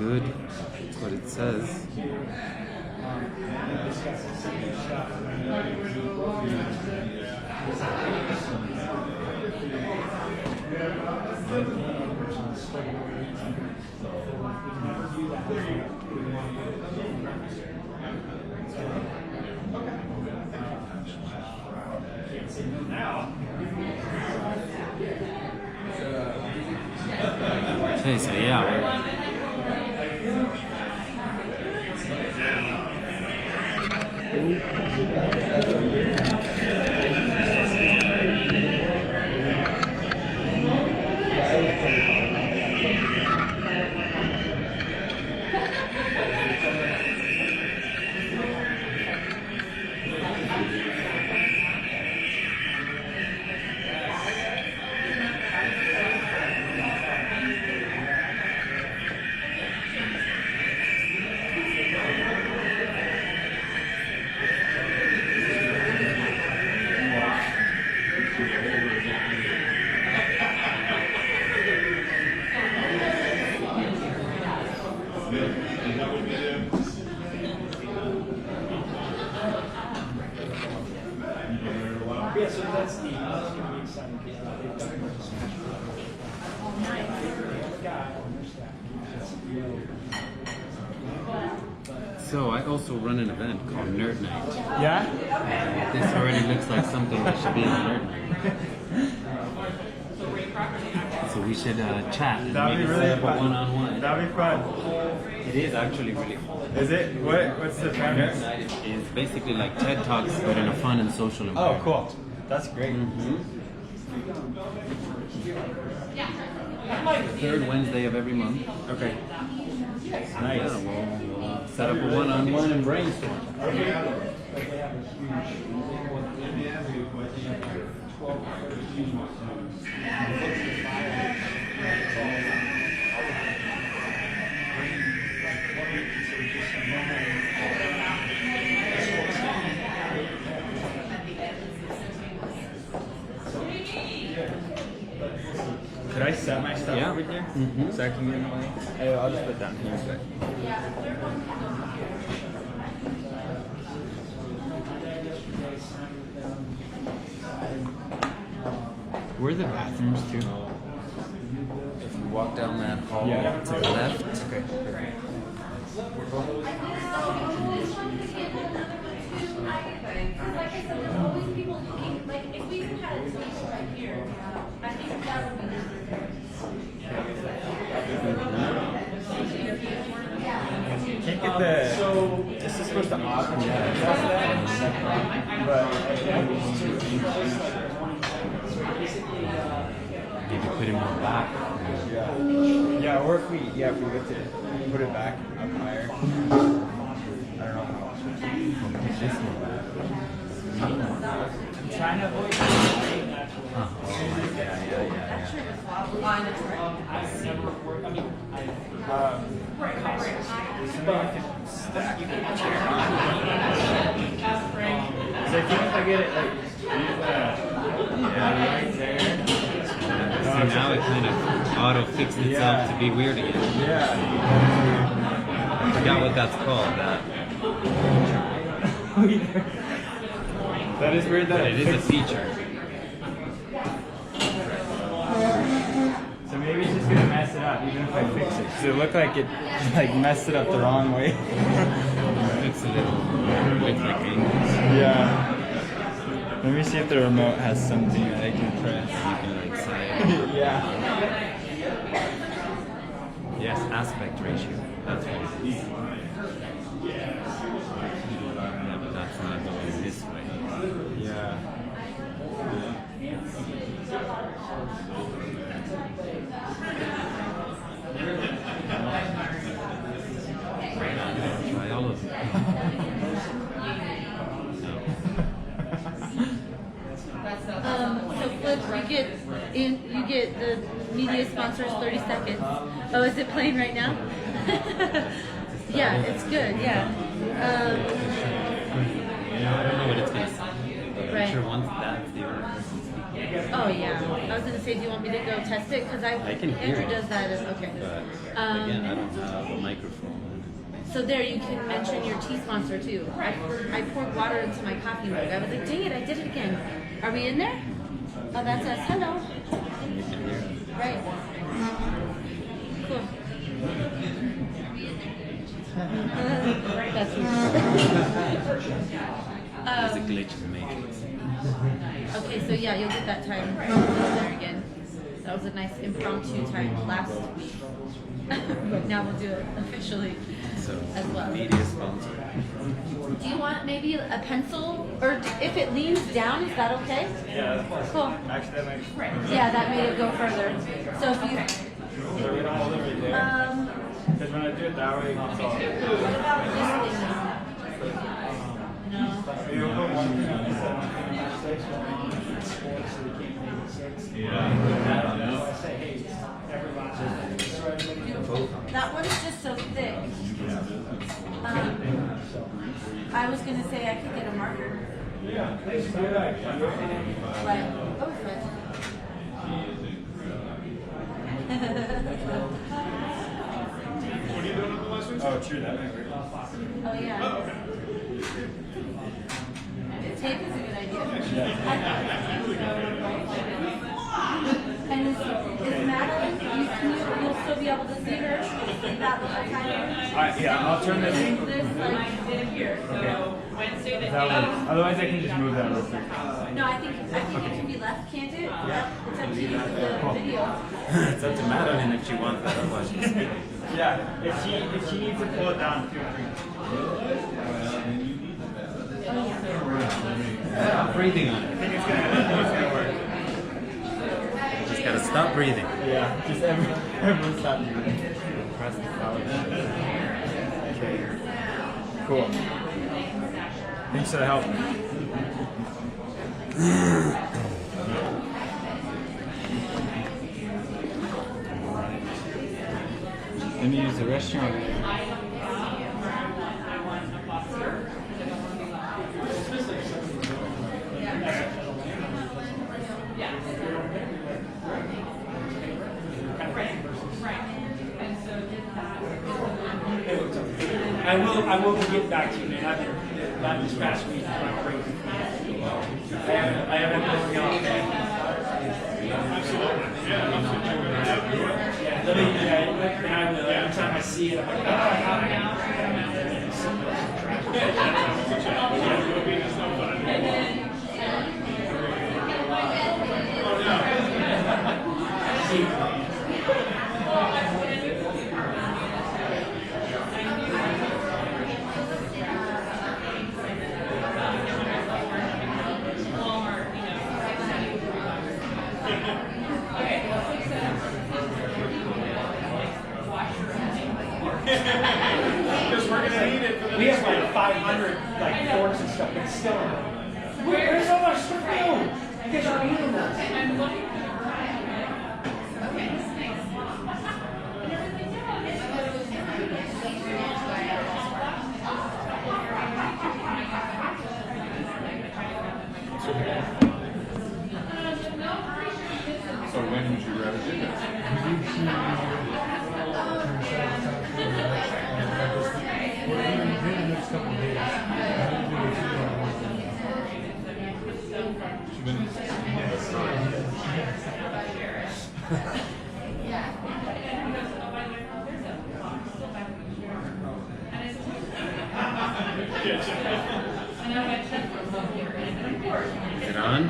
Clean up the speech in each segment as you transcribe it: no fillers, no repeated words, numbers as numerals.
good. That's what it says. Okay, so yeah. So I also run an event called Nerd Night. Yeah? This already looks like something that should be in Nerd Night. So we should chat and That'd maybe be really set up a fun. one-on-one. That'd be fun. It is actually really fun. Is it? What's the Nerd premise? Night is basically like TED Talks, but in a fun and social Oh, environment. cool. That's great. Third Wednesday of every month. Okay. Yeah, Nice. we'll set up a one-on-one and brainstorm. Could I set my stuff Yeah. over here? Mhm. So I can get in the way? I'll just put it down here. But... Where are the bathrooms too? If you walk down that hall to the left. Okay. Can't get the. This is supposed to open Maybe put it more back. Yeah, or if we lift it, put it back up higher. I don't know how. Put this one back. I'm trying to avoid. So I think if I get it like right there. See, now it kind of auto-fixed itself to be weird again. Yeah. I forgot what that's called. That is weird that But it is a feature. So maybe it's just gonna mess it up even if I fix it. Does it look like it like messed it up the wrong way? It's a little with like angles. Yeah. Let me see if the remote has something that I can press. You can like say, Yeah. yes, aspect ratio. That's what it is. Yeah, but that's not going this way. Yeah. Try all of them. So Flip, you get the media sponsors 30 seconds. Oh, is it playing right now? Yeah, it's good. Yeah. I don't know what it's going to say. But I'm Right. sure once that's the other person speaking. Oh yeah. I was gonna say, do you want me to go test it? Because I can hear Andrew it. does that. Okay. But again, I don't have a microphone. So there, you can mention your tea sponsor too. I poured water into my coffee mug. I was like, dang it, I did it again. Are we in there? Oh, that's us. Hello. You can hear it. Right. Cool. That's There's a glitch in the matrix. okay, so yeah, you'll get that time there again. That was a nice impromptu time last week. But now we'll do it officially So, as well. media sponsor. Do you want maybe a pencil? Or if it leans down, is that okay? Yeah, that's fine. Cool. Actually, that makes Yeah, that made it go further. So if you, So we're gonna hold it right there. Because when I do it that way, it's all. what about this thing? No. You put one thing on this That one's just so thick. I was gonna say I could get a marker. Yeah, let's do that. Right. Oh, good. Oh, true, that might work. Oh yeah. Tape is a good idea. And is Madeline, you'll still be able to see her in that little tiny? Yeah, I'll turn this. This like here. Okay. That works. Otherwise, I can just move that real quick. No, I think it can be left, can't it? Yeah. It's up to you, the video. It's up to Madeline if she wants that, otherwise she's skipping. Yeah, if she needs to pull it down, feel free. Stop breathing on I it. think it's gonna work. Just gotta stop breathing. Yeah, just everyone stop moving. Press the power. Okay. Cool. Thanks for the help. Let me use the restroom. I will get back to you, man. Not this past week. I'm crazy. I haven't been going man. Yeah, let me, and I will. Every time I see it, I'm like, we have like 500 like forks and stuff, but still, where's so much stuff go? I guess you're eating them. So when would you rather do that? Is it on?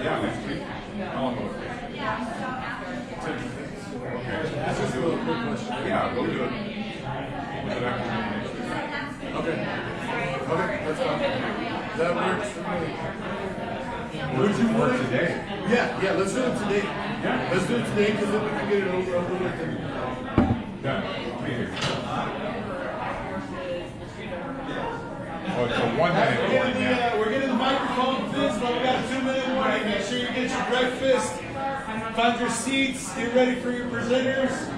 Yeah, next week. I'll go with it. Yeah, we'll do it. We'll do that next week. Okay, that's fine. That works for me. Would you work today? Yeah, let's do it today. Yeah. Let's do it today because then we can get it over with. Yeah. Oh, it's a 1 minute warning now. We're getting the microphone fixed, but we got a 2-minute warning. Make sure you get your breakfast, find your seats, get ready for your presenters.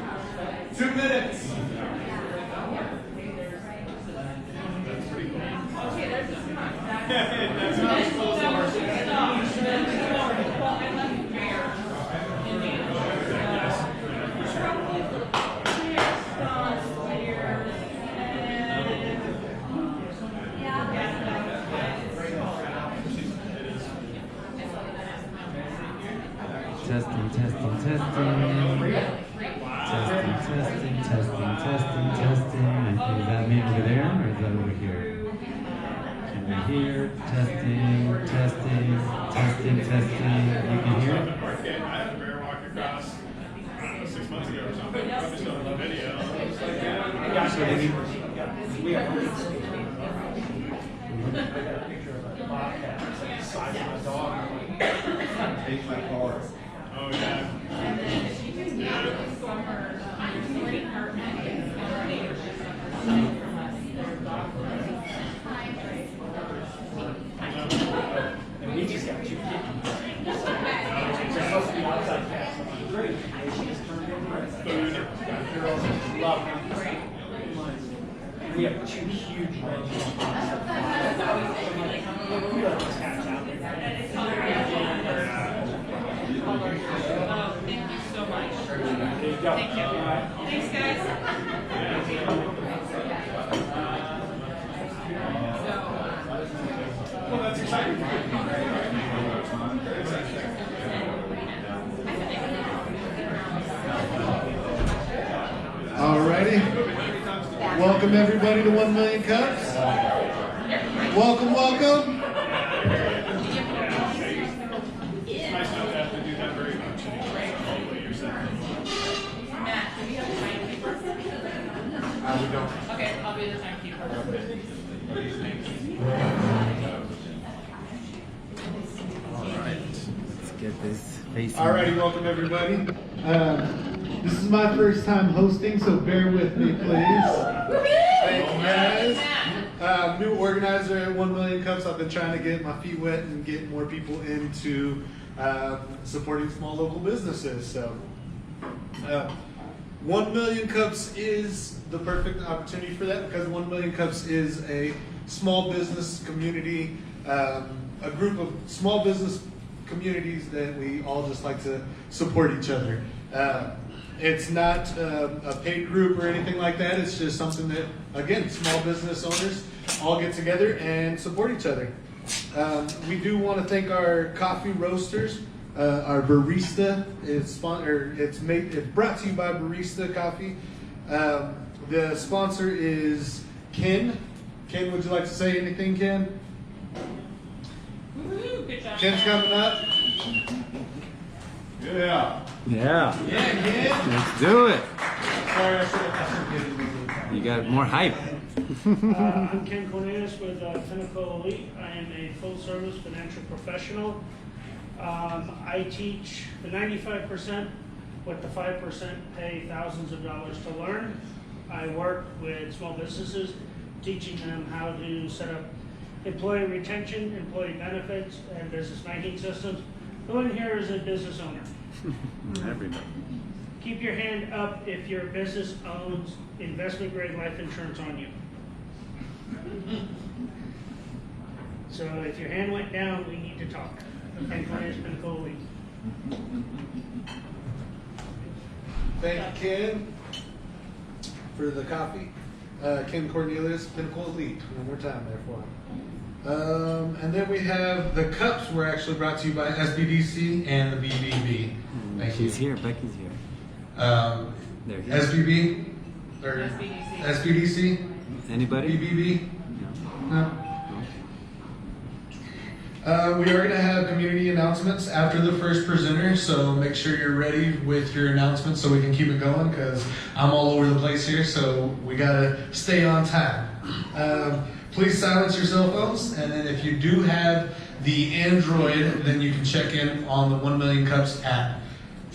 2 minutes. Testing, testing, testing. Testing, testing, testing, testing, testing. Is that me over there or is that over here? Can we hear? Testing, testing, testing, testing. You can hear it? I had a bear walk across 6 months ago or something. Probably still have the video. We have size of my dog. Take my car. Oh, yeah. And we just got 2 kittens. They're supposed to be outside cats. Great. She just turned in love them. We have 2 huge ones. We let those cats out. Thank you so much. There you go. Thank you. Thanks, guys. Well, that's exciting. Alrighty. Welcome everybody to 1 Million Cups. Welcome, welcome. It's nice not to have to do that very much. Hopefully you're set. Matt, do we have a timekeeper? We don't. Okay, I'll be the timekeeper. Alright. Let's get this facing. Alrighty, welcome everybody. This is my first time hosting, so bear with me, please. Thank you, guys. New organizer at 1 Million Cups. I've been trying to get my feet wet and get more people into supporting small local businesses. So, 1 Million Cups is the perfect opportunity for that because 1 Million Cups is a small business community, a group of small business communities that we all just like to support each other. It's not a paid group or anything like that. It's just something that, again, small business owners all get together and support each other. We do want to thank our coffee roasters. Our barista is it's brought to you by Barista Coffee. The sponsor is Ken. Ken, would you like to say anything, Ken? Woo-hoo, good job. Ken's coming up. Yeah. Yeah. Yeah, Ken. Let's do it. Sorry, I should have You got more hype. I'm Ken Cornelius with Pinnacle Elite. I am a full-service financial professional. I teach the 95% with the 5% pay thousands of dollars to learn. I work with small businesses, teaching them how to set up employee retention, employee benefits, and business banking systems. Who in here is a business owner? Everybody. Keep your hand up if your business owns investment-grade life insurance on you. So if your hand went down, we need to talk. And Cornelius Pinnacle Elite. Thank you, Ken, for the coffee. Ken Cornelius, Pinnacle Elite. One more time there for him. And then we have the cups were actually brought to you by SBDC and the BBB. Thank you. She's here. Becky's here. They're here. SBB? Or SBDC. SBDC? Anybody? BBB? No. No. We are going to have community announcements after the first presenter, so make sure you're ready with your announcements so we can keep it going because I'm all over the place here, so we got to stay on time. Please silence your cell phones, and then if you do have the Android, then you can check in on the 1 Million Cups app.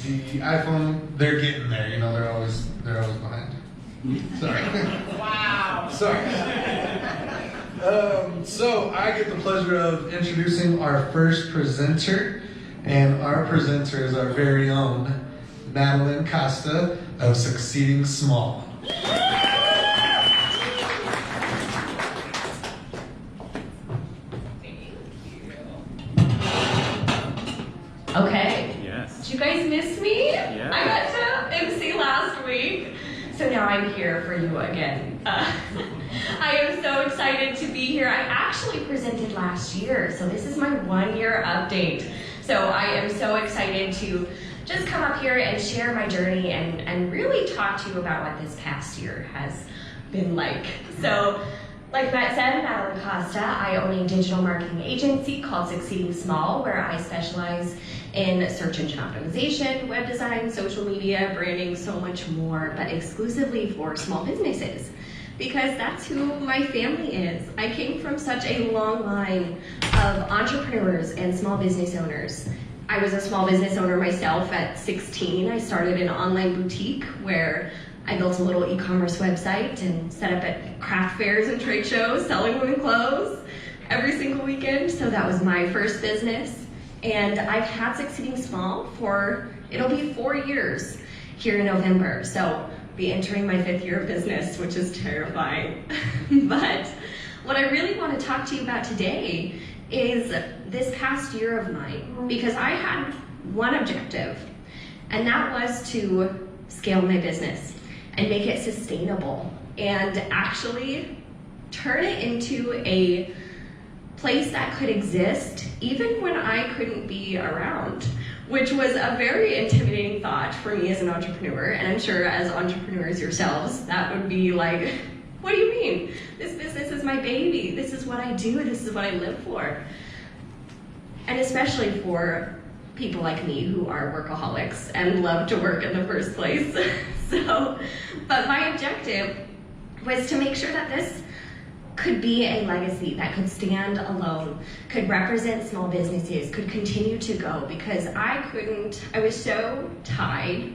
The iPhone, they're getting there, you know, they're always behind. Sorry. Wow. Sorry. So I get the pleasure of introducing our first presenter, and our presenter is our very own Madeline Costa of Succeeding Small. Okay. Yes. Did you guys miss me? Yeah. I got to MC last week, so now I'm here for you again. I am so excited to be here. I actually presented last year, so this is my 1-year update. So I am so excited to just come up here and share my journey and really talk to you about what this past year has been like. So, like Matt said, Madeline Costa, I own a digital marketing agency called Succeeding Small, where I specialize in search engine optimization, web design, social media, branding, so much more, but exclusively for small businesses, because that's who my family is. I came from such a long line of entrepreneurs and small business owners. I was a small business owner myself at 16. I started an online boutique where I built a little e-commerce website and set up at craft fairs and trade shows selling women clothes every single weekend. So that was my first business. And I've had Succeeding Small for, it'll be 4 years here in November. So be entering my 5th year of business, which is terrifying. But what I really want to talk to you about today is this past year of mine, because I had one objective, and that was to scale my business and make it sustainable and actually turn it into a place that could exist even when I couldn't be around, which was a very intimidating thought for me as an entrepreneur. And I'm sure as entrepreneurs yourselves, that would be like, what do you mean? This business is my baby. This is what I do. This is what I live for. And especially for people like me who are workaholics and love to work in the first place. But my objective was to make sure that this could be a legacy that could stand alone, could represent small businesses, could continue to go, because I was so tied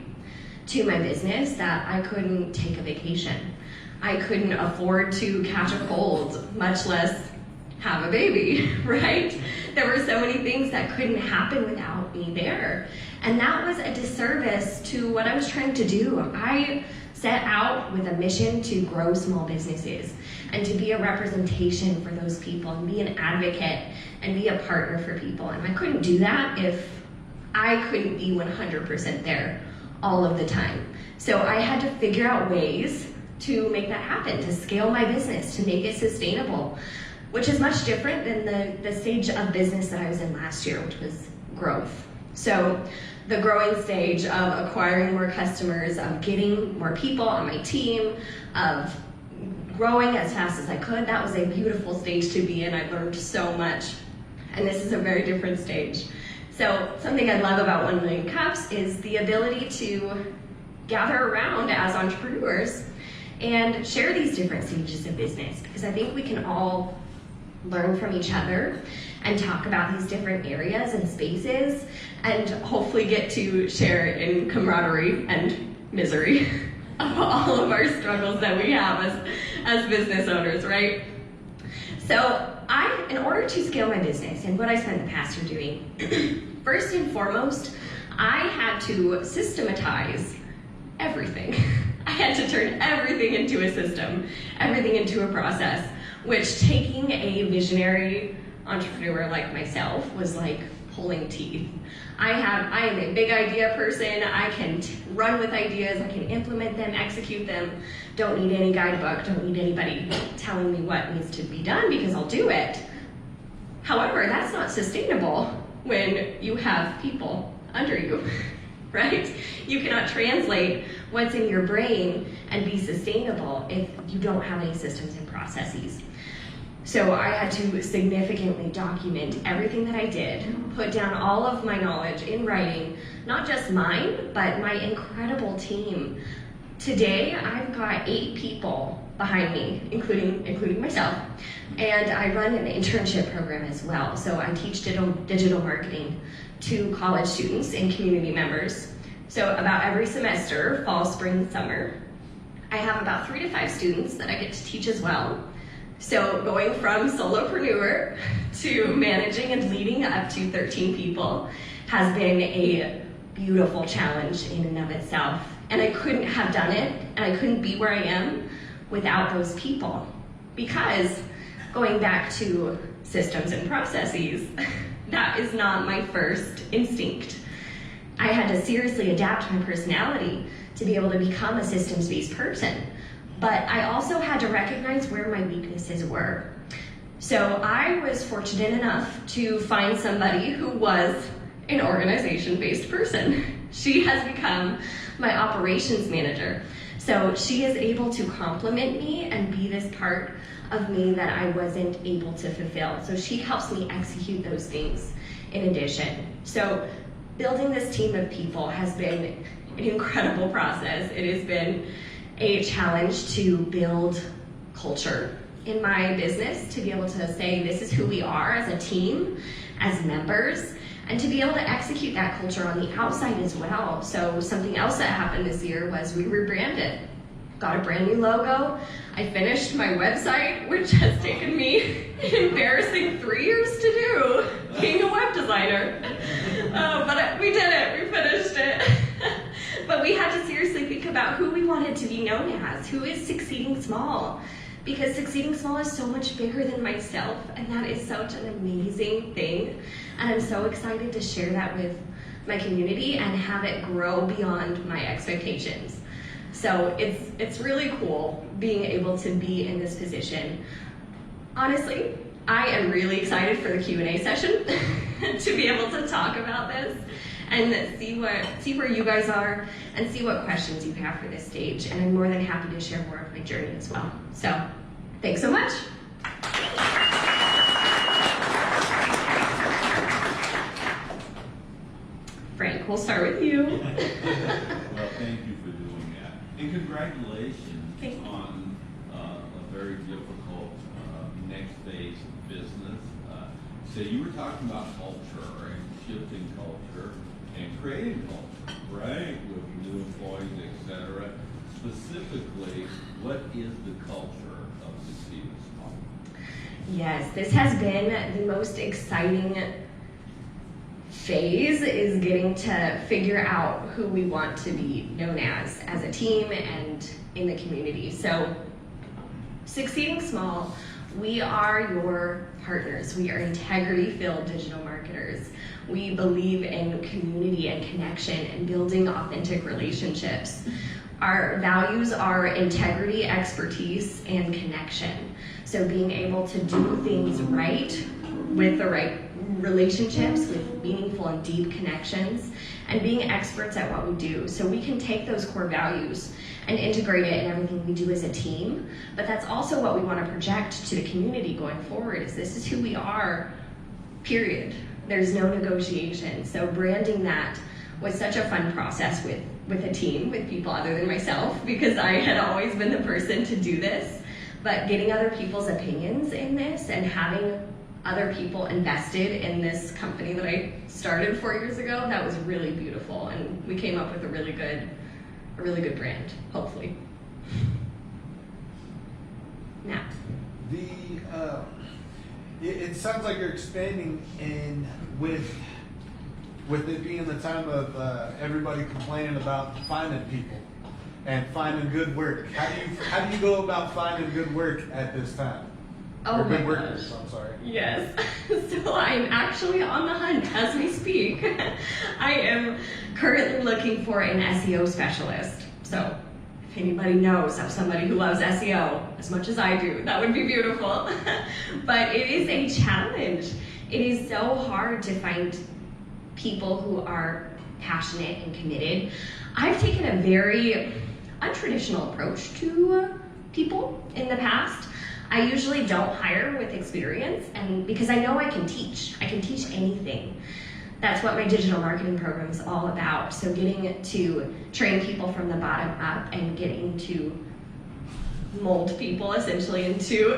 to my business that I couldn't take a vacation. I couldn't afford to catch a cold, much less have a baby, right? There were so many things that couldn't happen without me there. And that was a disservice to what I was trying to do. I set out with a mission to grow small businesses and to be a representation for those people and be an advocate and be a partner for people. And I couldn't do that if I couldn't be 100% there all of the time. So I had to figure out ways to make that happen, to scale my business, to make it sustainable, which is much different than the stage of business that I was in last year, which was growth. So the growing stage of acquiring more customers, of getting more people on my team, of growing as fast as I could, that was a beautiful stage to be in. I learned so much, and this is a very different stage. So something I love about 1 Million Cups is the ability to gather around as entrepreneurs and share these different stages of business, because I think we can all learn from each other and talk about these different areas and spaces, and hopefully get to share in camaraderie and misery of all of our struggles that we have as business owners, right? So in order to scale my business and what I spent the past year doing, first and foremost, I had to systematize everything. I had to turn everything into a system, everything into a process, which taking a visionary entrepreneur like myself was like pulling teeth. I am a big idea person. I can run with ideas. I can implement them, execute them. Don't need any guidebook. Don't need anybody telling me what needs to be done, because I'll do it. However, that's not sustainable when you have people under you, right? You cannot translate what's in your brain and be sustainable if you don't have any systems and processes. So I had to significantly document everything that I did, put down all of my knowledge in writing, not just mine, but my incredible team. Today, I've got 8 people behind me, including myself, and I run an internship program as well. So I teach digital marketing to college students and community members. So about every semester, fall, spring, summer, I have about 3 to 5 students that I get to teach as well. So going from solopreneur to managing and leading up to 13 people has been a beautiful challenge in and of itself. And I couldn't have done it, and I couldn't be where I am without those people. Because going back to systems and processes, that is not my first instinct. I had to seriously adapt my personality to be able to become a systems-based person. But I also had to recognize where my weaknesses were. So I was fortunate enough to find somebody who was an organization-based person. She has become my operations manager. So she is able to complement me and be this part of me that I wasn't able to fulfill. So she helps me execute those things in addition. So building this team of people has been an incredible process. It has been a challenge to build culture in my business, to be able to say this is who we are as a team, as members, and to be able to execute that culture on the outside as well. So something else that happened this year was we rebranded. Got a brand new logo. I finished my website, which has taken me an embarrassing 3 years to do, being a web designer. But we did it, we finished it. But we had to seriously think about who we wanted to be known as, who is Succeeding Small. Because Succeeding Small is so much bigger than myself, and that is such an amazing thing. And I'm so excited to share that with my community and have it grow beyond my expectations. So it's really cool being able to be in this position. Honestly, I am really excited for the Q&A session to be able to talk about this and see where you guys are and see what questions you have for this stage. And I'm more than happy to share more of my journey as well. So thanks so much. Frank, we'll start with you. Well, thank you for doing that. And congratulations Thank you. on a very difficult next phase of business. So you were talking about culture and shifting culture and creating culture, right? With new employees, etc. Specifically, what is the culture of Succeeding Small? Yes, this has been the most exciting phase, is getting to figure out who we want to be known as a team and in the community. So Succeeding Small, we are your partners. We are integrity-filled digital marketers. We believe in community and connection and building authentic relationships. Our values are integrity, expertise, and connection. So being able to do things right with the right relationships, with meaningful and deep connections, and being experts at what we do. So we can take those core values and integrate it in everything we do as a team, but that's also what we want to project to the community going forward, is this is who we are, period. There's no negotiation. So branding that was such a fun process with a team, with people other than myself, because I had always been the person to do this, but getting other people's opinions in this and having other people invested in this company that I started 4 years ago, that was really beautiful, and we came up with a really good brand, hopefully. Now. It sounds like you're expanding in with it being the time of everybody complaining about finding people and finding good work. How do you go about finding good work at this time? Oh my good gosh. workers, I'm sorry. Yes. So I'm actually on the hunt as we speak. I am currently looking for an SEO specialist. So if anybody knows of somebody who loves SEO as much as I do, that would be beautiful. But it is a challenge. It is so hard to find people who are passionate and committed. I've taken a very untraditional approach to people in the past. I usually don't hire with experience, and because I know I can teach anything. That's what my digital marketing program is all about. So getting to train people from the bottom up and getting to mold people essentially into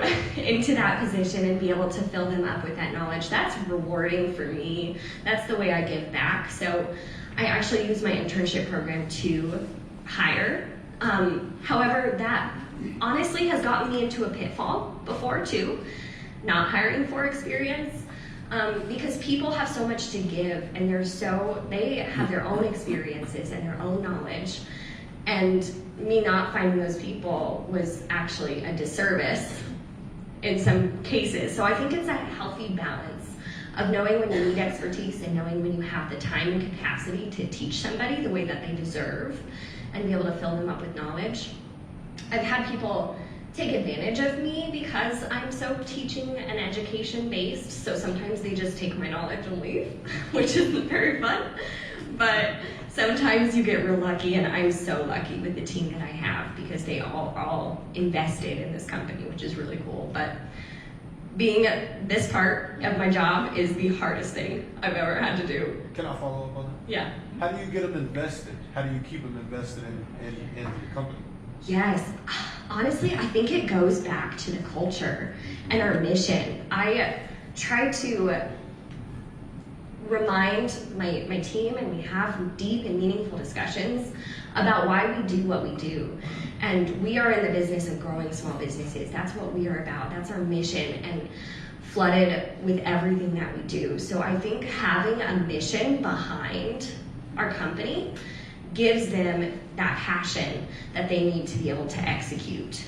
that position and be able to fill them up with that knowledge. That's rewarding for me. That's the way I give back. So I actually use my internship program to hire However, that honestly has gotten me into a pitfall before too, not hiring for experience, because people have so much to give, and they have their own experiences and their own knowledge, and me not finding those people was actually a disservice in some cases. So I think it's a healthy balance of knowing when you need expertise and knowing when you have the time and capacity to teach somebody the way that they deserve and be able to fill them up with knowledge. I've had people take advantage of me because I'm so teaching and education based, so sometimes they just take my knowledge and leave, which isn't very fun. But sometimes you get real lucky, and I'm so lucky with the team that I have because they all invested in this company, which is really cool. But being this part of my job is the hardest thing I've ever had to do. Can I follow up on that? Yeah. How do you get them invested? How do you keep them invested in your company? Yes, honestly, I think it goes back to the culture and our mission. I try to remind my team, and we have deep and meaningful discussions about why we do what we do. And we are in the business of growing small businesses. That's what we are about. That's our mission, and flooded with everything that we do. So I think having a mission behind our company gives them that passion that they need to be able to execute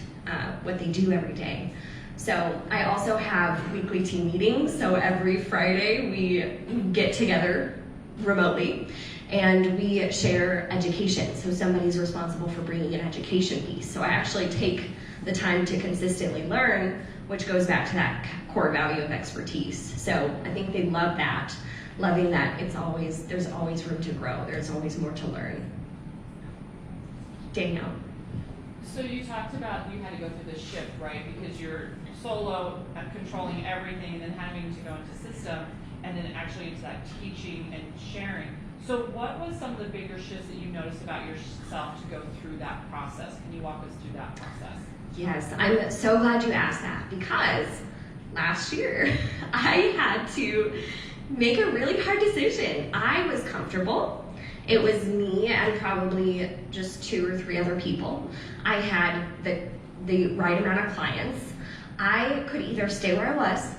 what they do every day. So I also have weekly team meetings. So every Friday we get together remotely and we share education. So somebody's responsible for bringing an education piece. So I actually take the time to consistently learn, which goes back to that core value of expertise. So I think they love that, loving that there's always room to grow. There's always more to learn. Danielle. So you talked about you had to go through this shift, right? Because you're solo, controlling everything, and then having to go into system, and then actually into that teaching and sharing. So what was some of the bigger shifts that you noticed about yourself to go through that process? Can you walk us through that process? Yes, I'm so glad you asked that, because last year I had to make a really hard decision. I was comfortable. It was me and probably just 2 or 3 other people. I had the right amount of clients. I could either stay where I was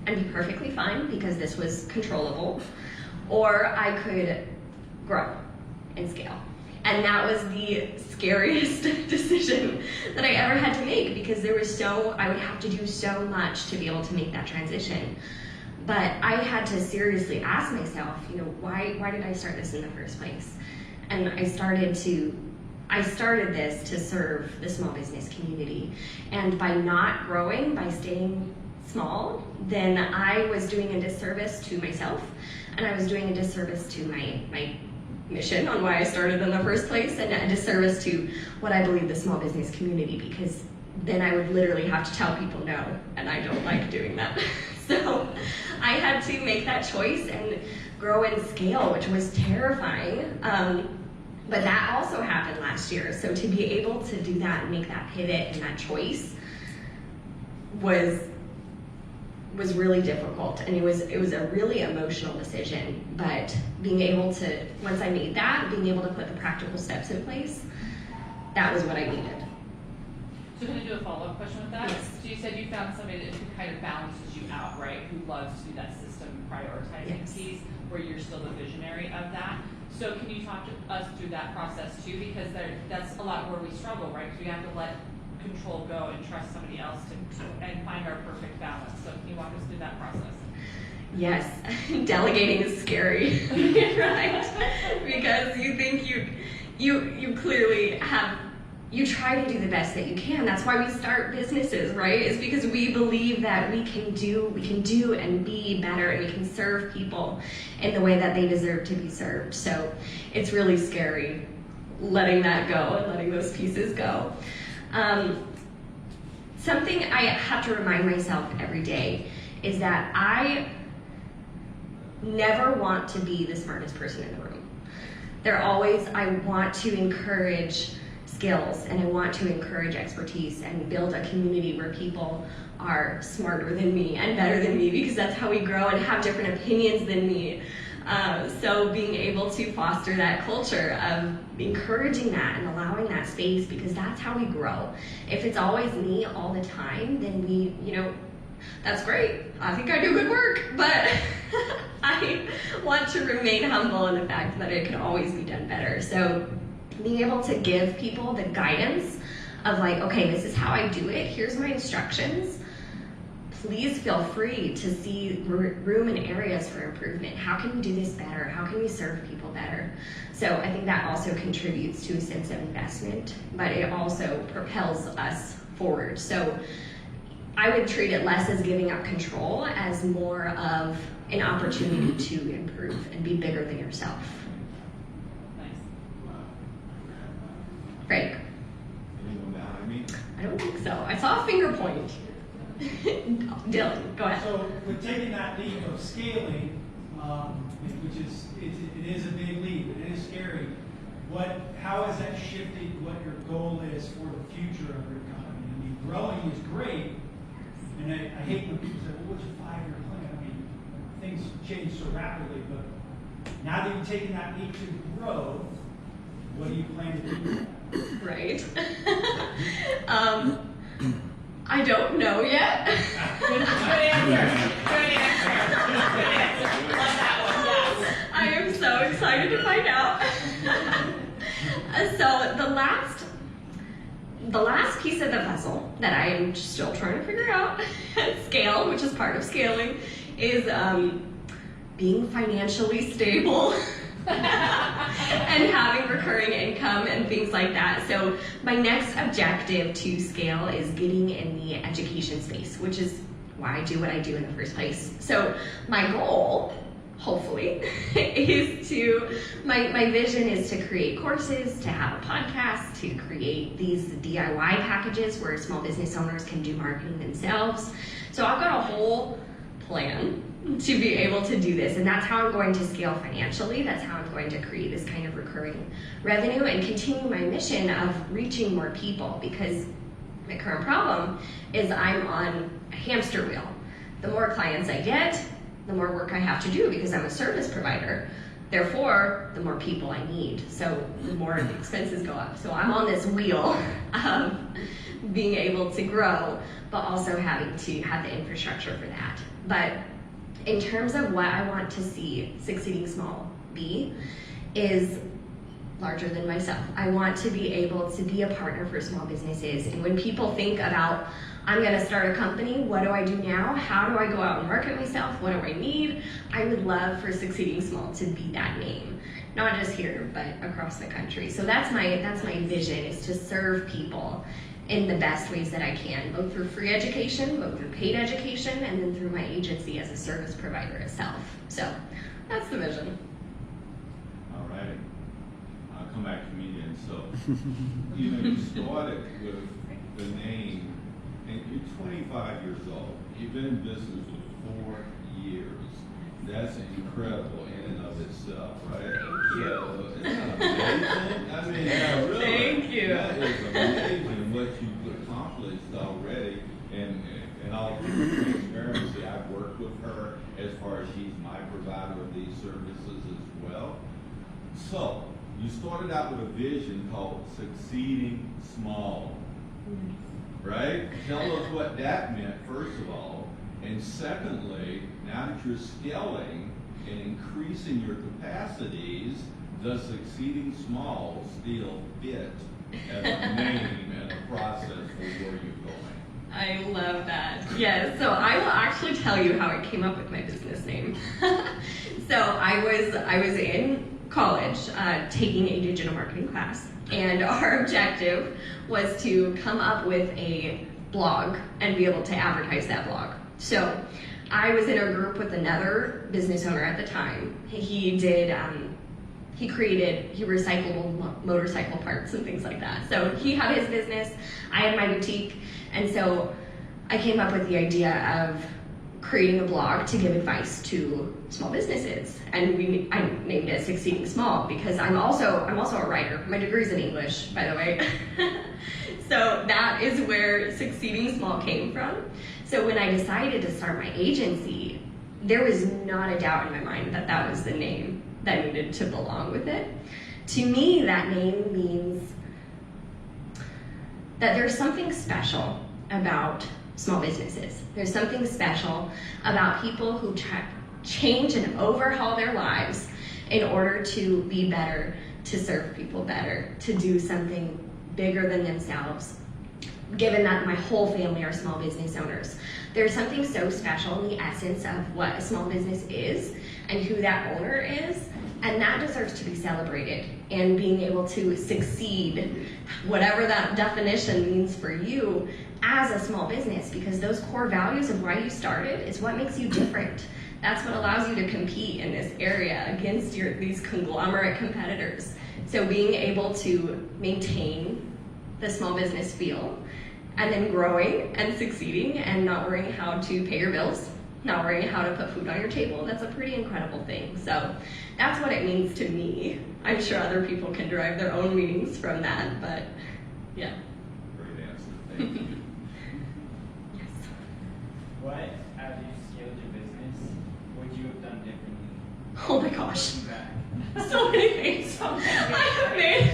and be perfectly fine because this was controllable, or I could grow and scale. And that was the scariest decision that I ever had to make, because I would have to do so much to be able to make that transition. But I had to seriously ask myself, why did I start this in the first place? And I started this to serve the small business community. And by not growing, by staying small, then I was doing a disservice to myself, and I was doing a disservice to my mission on why I started in the first place, and a disservice to what I believe the small business community, because then I would literally have to tell people no, and I don't like doing that. So I had to make that choice and grow and scale, which was terrifying. But that also happened last year. So to be able to do that and make that pivot and that choice was really difficult. And it was a really emotional decision. But being able to, once I made that, being able to put the practical steps in place, that was what I needed. So can I do a follow-up question with that? Yes. So you said you found somebody that kind of balances you out, right? Who loves to do that system prioritizing piece, where you're still the visionary of that. So can you talk to us through that process too? Because that's a lot where we struggle, right? Because we have to let control go and trust somebody else and find our perfect balance. So can you walk us through that process? Yes, delegating is scary, right? Because you think you clearly have. You try to do the best that you can. That's why we start businesses, right? Is because we believe that we can do and be better, and we can serve people in the way that they deserve to be served. So it's really scary letting that go and letting those pieces go. Something I have to remind myself every day is that I never want to be the smartest person in the room. I want to encourage skills, and I want to encourage expertise and build a community where people are smarter than me and better than me, because that's how we grow, and have different opinions than me. So being able to foster that culture of encouraging that and allowing that space, because that's how we grow. If it's always me all the time, then we, that's great. I think I do good work, but I want to remain humble in the fact that it can always be done better. So being able to give people the guidance of like, okay, this is how I do it. Here's my instructions. Please feel free to see room and areas for improvement. How can we do this better? How can we serve people better? So I think that also contributes to a sense of investment, but it also propels us forward. So I would treat it less as giving up control as more of an opportunity to improve and be bigger than yourself. Nice. Frank? Anyone behind me? I don't think so. I saw a finger point. Dylan, go ahead. So with taking that leap of scaling, which is it is a big leap, it is scary. How has that shifted what your goal is for the future of your company? I mean, growing is great, and I hate when people say, "Well, what's your 5-year plan?" I mean, things change so rapidly. But now that you've taken that leap to grow, what do you plan to do with that? Right. I don't know yet. Good answer. Good answer. Love that one. Yes. I am so excited to find out. So the last piece of the puzzle that I am still trying to figure out at scale, which is part of scaling, is being financially stable. And having recurring income and things like that. So my next objective to scale is getting in the education space, which is why I do what I do in the first place. So my goal, hopefully, is my vision is to create courses, to have a podcast, to create these DIY packages where small business owners can do marketing themselves. So I've got a whole plan to be able to do this, and that's how I'm going to scale financially. That's how I'm going to create this kind of recurring revenue and continue my mission of reaching more people, because my current problem is I'm on a hamster wheel. The more clients I get, the more work I have to do because I'm a service provider. Therefore, the more people I need. So the more the expenses go up. So I'm on this wheel of being able to grow, but also having to have the infrastructure for that. But in terms of what I want to see Succeeding Small be, is larger than myself. I want to be able to be a partner for small businesses. And when people think about, I'm gonna start a company, what do I do now? How do I go out and market myself? What do I need? I would love for Succeeding Small to be that name. Not just here, but across the country. So that's my vision, is to serve people in the best ways that I can, both through free education, both through paid education, and then through my agency as a service provider itself. So that's the vision. All right. I'll come back to me then. So, you started with the name, and you're 25 years old. You've been in business for 4 years. That's incredible in and of itself, right? Thank you. So, isn't that amazing? I mean, really, Thank you. That is amazing what you've accomplished already. And all due transparency, I've worked with her as far as she's my provider of these services as well. So, you started out with a vision called Succeeding Small, right? Tell us what that meant, first of all. And secondly, now that you're scaling and increasing your capacities, does Succeeding Small still fit as a name and a process for where you're going? I love that. Yes, so I will actually tell you how I came up with my business name. So I was in college taking a digital marketing class, and our objective was to come up with a blog and be able to advertise that blog. So I was in a group with another business owner at the time. He recycled motorcycle parts and things like that. So he had his business, I had my boutique, and so I came up with the idea of creating a blog to give advice to small businesses, and I named it Succeeding Small because I'm also a writer. My degree's in English, by the way. So that is where Succeeding Small came from. So when I decided to start my agency, there was not a doubt in my mind that that was the name that needed to belong with it. To me, that name means that there's something special about small businesses. There's something special about people who change and overhaul their lives in order to be better, to serve people better, to do something bigger than themselves. Given that my whole family are small business owners, there's something so special in the essence of what a small business is and who that owner is, and that deserves to be celebrated. And being able to succeed, whatever that definition means for you as a small business, because those core values of why you started is what makes you different. That's what allows you to compete in this area against these conglomerate competitors. So being able to maintain the small business feel, and then growing and succeeding and not worrying how to pay your bills, not worrying how to put food on your table, that's a pretty incredible thing. So that's what it means to me. I'm sure other people can derive their own meanings from that, but yeah. Great answer. Thank you. Yes. What, as you scaled your business, would you have done differently? Oh my gosh. Looking back. So many things. I have made.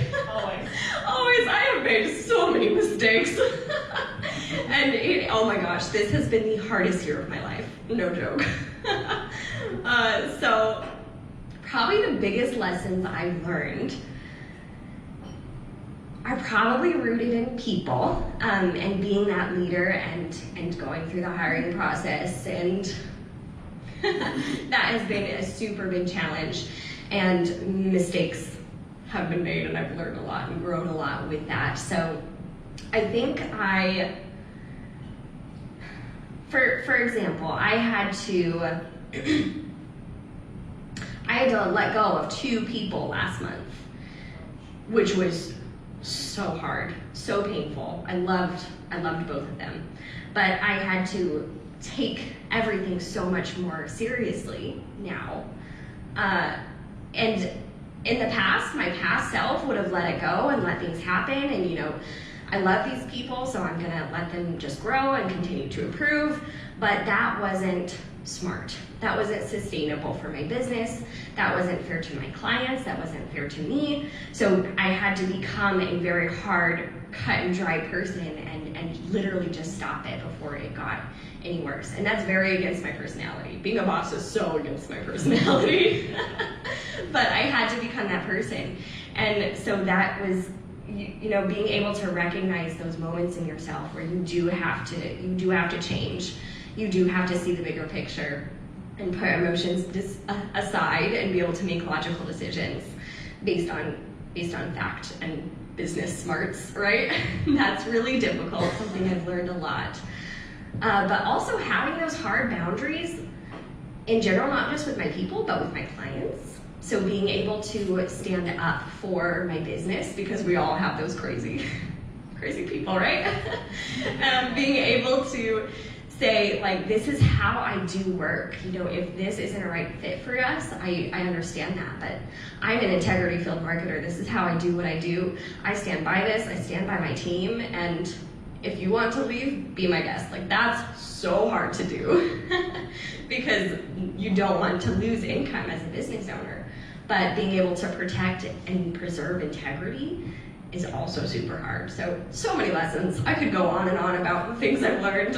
Always, I have made so many mistakes. And oh my gosh, this has been the hardest year of my life. No joke. So probably the biggest lessons I've learned are probably rooted in people, and being that leader and going through the hiring process, and that has been a super big challenge, and mistakes have been made, and I've learned a lot and grown a lot with that. So I think for example, I had to let go of 2 people last month, which was so hard, so painful. I loved both of them, but I had to take everything so much more seriously now. And in the past, my past self would have let it go and let things happen, and I love these people, so I'm gonna let them just grow and continue to improve, but that wasn't smart. That wasn't sustainable for my business. That wasn't fair to my clients. That wasn't fair to me. So I had to become a very hard, cut and dry person and literally just stop it before it got any worse. And that's very against my personality. Being a boss is so against my personality. But I had to become that person. And so that was, being able to recognize those moments in yourself where you do have to change. You do have to see the bigger picture and put emotions aside and be able to make logical decisions based on fact and business smarts, right? That's really difficult, something I've learned a lot. But also having those hard boundaries in general, not just with my people, but with my clients. So being able to stand up for my business, because we all have those crazy people, right? Being able to say, like, this is how I do work. If this isn't a right fit for us, I understand that, but I'm an integrity field marketer. This is how I do what I do. I stand by this, I stand by my team, and if you want to leave, be my guest. Like, that's so hard to do because you don't want to lose income as a business owner, but being able to protect and preserve integrity is also super hard. So many lessons. I could go on and on about the things I've learned,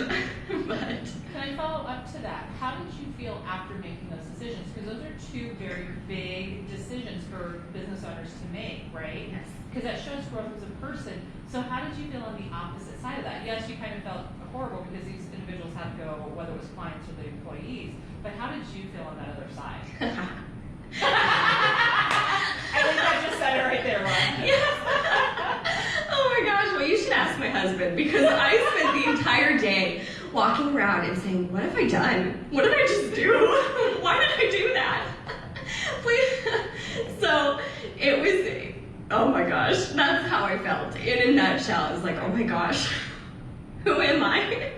but. Can I follow up to that? How did you feel after making those decisions? Because those are 2 very big decisions for business owners to make, right? Yes. Because that shows growth as a person. So how did you feel on the opposite side of that? Yes, you kind of felt horrible because these individuals had to go, whether it was clients or the employees, but how did you feel on that other side? I think I just said it right there, Ron. Yes. Oh my gosh, well, you should ask my husband, because I spent the entire day walking around and saying, what have I done? What did I just do? Why did I do that? Please. So it was, oh my gosh, that's how I felt. In a nutshell, it's like, oh my gosh, who am I?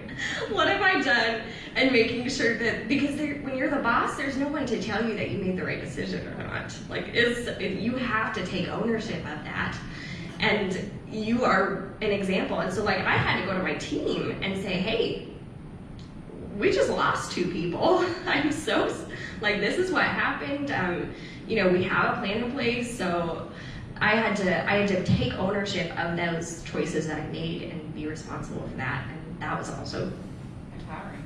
What have I done? And making sure that, because when you're the boss, there's no one to tell you that you made the right decision or not. Like, you have to take ownership of that. And you are an example. And so, like, I had to go to my team and say, hey, we just lost 2 people. I'm so, like, this is what happened. You know, we have a plan in place, so I had to take ownership of those choices that I made and be responsible for that, and that was also Empowering.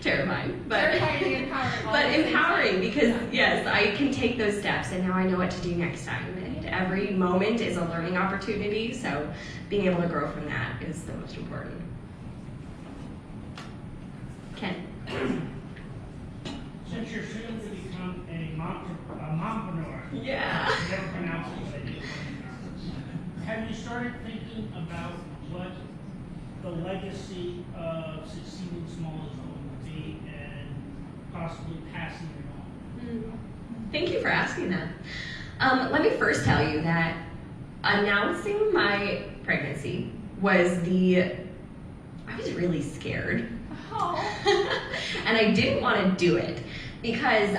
terrifying, but Terrifying, empowering, all but those things. empowering, because yes, I can take those steps, and now I know what to do next time. And every moment is a learning opportunity, so being able to grow from that is the most important. Ken. Since you're soon to become a mompreneur, Yeah. I never pronounce it, have you started thinking about what the legacy of succeeding small is going to be and possibly passing it on? Thank you for asking that. Let me first tell you that announcing my pregnancy was I was really scared. And I didn't want to do it because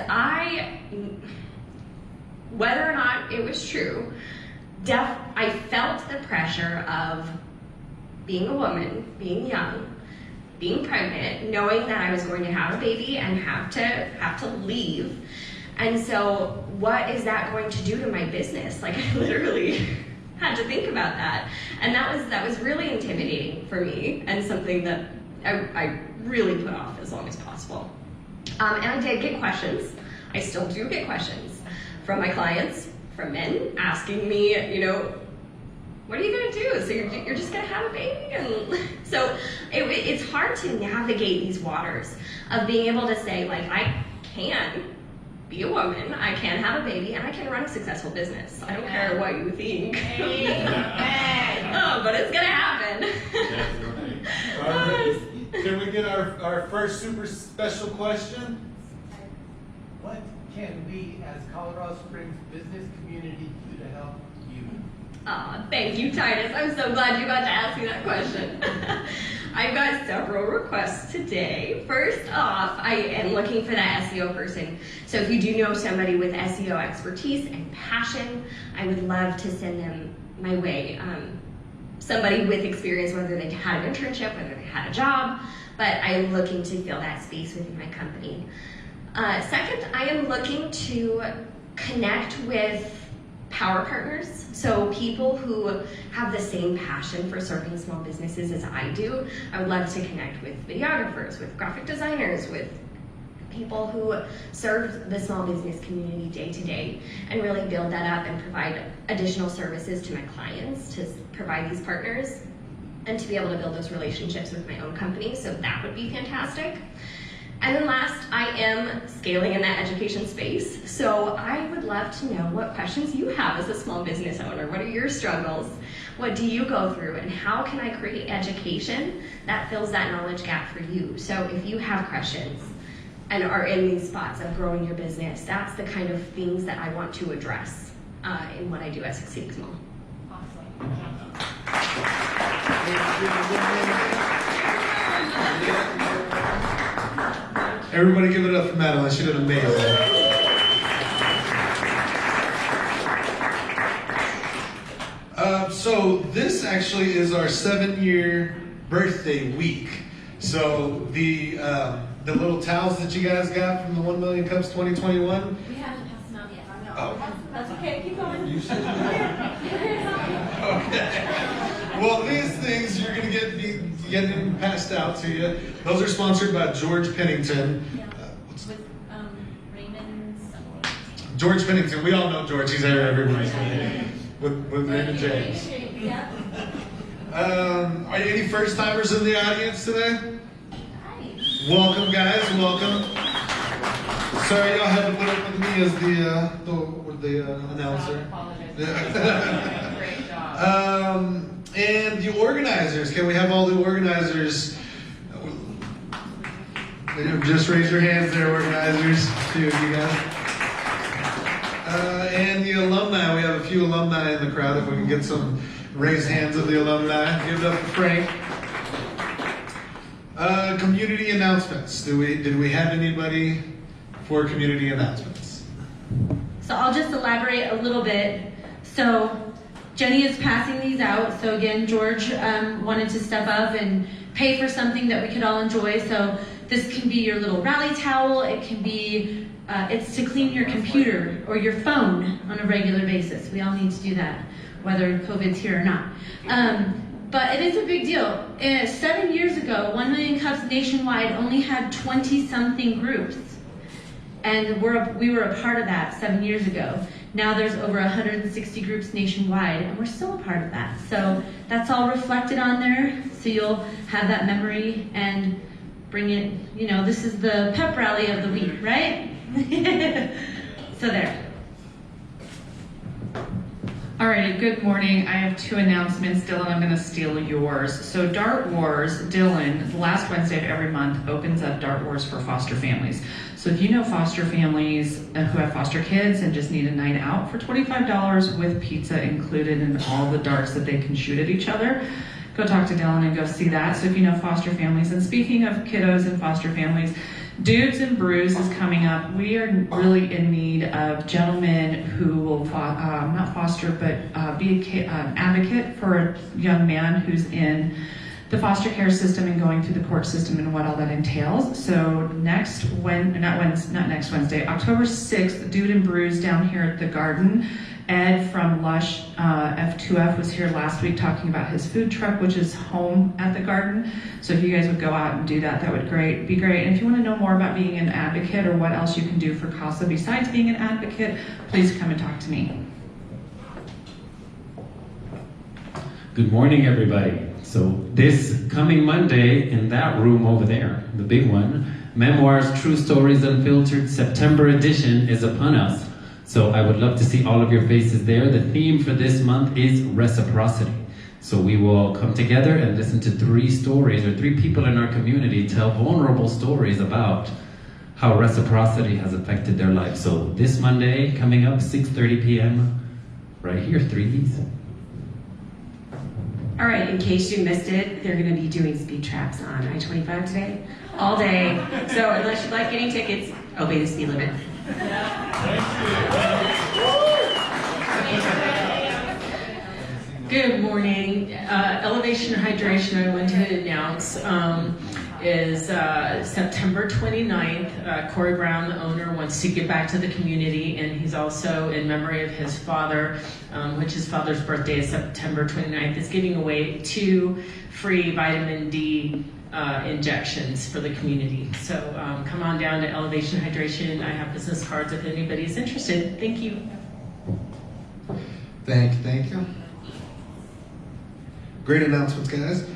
whether or not it was true, I felt the pressure of being a woman, being young, being pregnant, knowing that I was going to have a baby and have to leave. And so what is that going to do to my business? Like, I literally had to think about that. And that was really intimidating for me, and something that I really put off as long as possible. And I did get questions. I still do get questions from my clients, from men, asking me, you know, what are you going to do? So you're just going to have a baby? And so it's hard to navigate these waters of being able to say, like, I can be a woman, I can have a baby, and I can run a successful business. I don't care what you think. Oh, but it's going to happen. All right. Can we get our first super special question? What can we as Colorado Springs business community do to help you? Thank you, Titus. I'm so glad you got to ask me that question. I've got several requests today. First off, I am looking for that SEO person. So if you do know somebody with SEO expertise and passion, I would love to send them my way. Somebody with experience, whether they had an internship, whether they had a job, but I am looking to fill that space within my company. Second, I am looking to connect with power partners, so people who have the same passion for serving small businesses as I do. I would love to connect with videographers, with graphic designers, with people who serve the small business community day to day, and really build that up and provide additional services to my clients, to provide these partners, and to be able to build those relationships with my own company. So that would be fantastic. And then last, I am scaling in that education space. So I would love to know what questions you have as a small business owner. What are your struggles? What do you go through? And how can I create education that fills that knowledge gap for you? So if you have questions and are in these spots of growing your business, that's the kind of things that I want to address in what I do at Succeeding Small. Everybody give it up for Madeline. She did amazing. So this actually is our 7-year birthday week. So the little towels that you guys got from the 1 Million Cups 2021. We haven't passed them out yet. I know. Oh. That's okay. Keep going. You said okay. Well, these things you're gonna get them passed out to you. Those are sponsored by George Pennington. Yeah. With Raymond. George Pennington. We all know George. He's there every Wednesday with Raymond James. Yeah. Are any first timers in the audience today? Hi. Welcome, guys. Welcome. Sorry, y'all had to put up with me as the announcer. Great job. And the organizers. Can we have all the organizers? Just raise your hands there, organizers. Two of you guys. And the alumni. We have a few alumni in the crowd. If we can get some raised hands of the alumni. Give it up for Frank. Community announcements. Did we have anybody for community announcements? So I'll just elaborate a little bit. So Jenny is passing these out. So again, George wanted to step up and pay for something that we could all enjoy. So this can be your little rally towel. It can be, it's to clean your computer or your phone on a regular basis. We all need to do that, whether COVID's here or not. But it is a big deal. 7 years ago, 1 Million Cups nationwide only had 20-something groups. And we were a part of that 7 years ago. Now there's over 160 groups nationwide, and we're still a part of that. So that's all reflected on there, so you'll have that memory and bring it, you know, this is the pep rally of the week, right? So there. Alrighty, good morning. I have 2 announcements. Dylan, I'm going to steal yours. So Dart Wars, Dylan, the last Wednesday of every month opens up Dart Wars for foster families. So if you know foster families who have foster kids and just need a night out for $25 with pizza included and all the darts that they can shoot at each other, go talk to Dylan and go see that. So if you know foster families, and speaking of kiddos and foster families, Dudes and Brews is coming up. We are really in need of gentlemen who will not foster, but be an advocate for a young man who's in the foster care system and going through the court system and what all that entails. So not next Wednesday, October 6th, Dude and Brews down here at the Garden. Ed from Lush F2F was here last week talking about his food truck, which is home at the Garden. So if you guys would go out and do that, that would be great. And if you want to know more about being an advocate or what else you can do for CASA besides being an advocate, please come and talk to me. Good morning, everybody. So this coming Monday in that room over there, the big one, Memoirs, True Stories Unfiltered September edition is upon us. So I would love to see all of your faces there. The theme for this month is reciprocity. So we will come together and listen to 3 stories or 3 people in our community tell vulnerable stories about how reciprocity has affected their life. So this Monday coming up, 6:30 p.m. right here, 3Ds. All right, in case you missed it, they're going to be doing speed traps on I-25 today, all day. So unless you like getting tickets, obey the speed limit. Good morning. Elevation Hydration, I went to announce, is September 29th. Corey Brown, the owner, wants to give back to the community, and he's also, in memory of his father, which his father's birthday is September 29th, is giving away 2 free vitamin D injections for the community. So come on down to Elevation Hydration. I have business cards if anybody's interested. Thank you. Thank you. Great announcements, guys.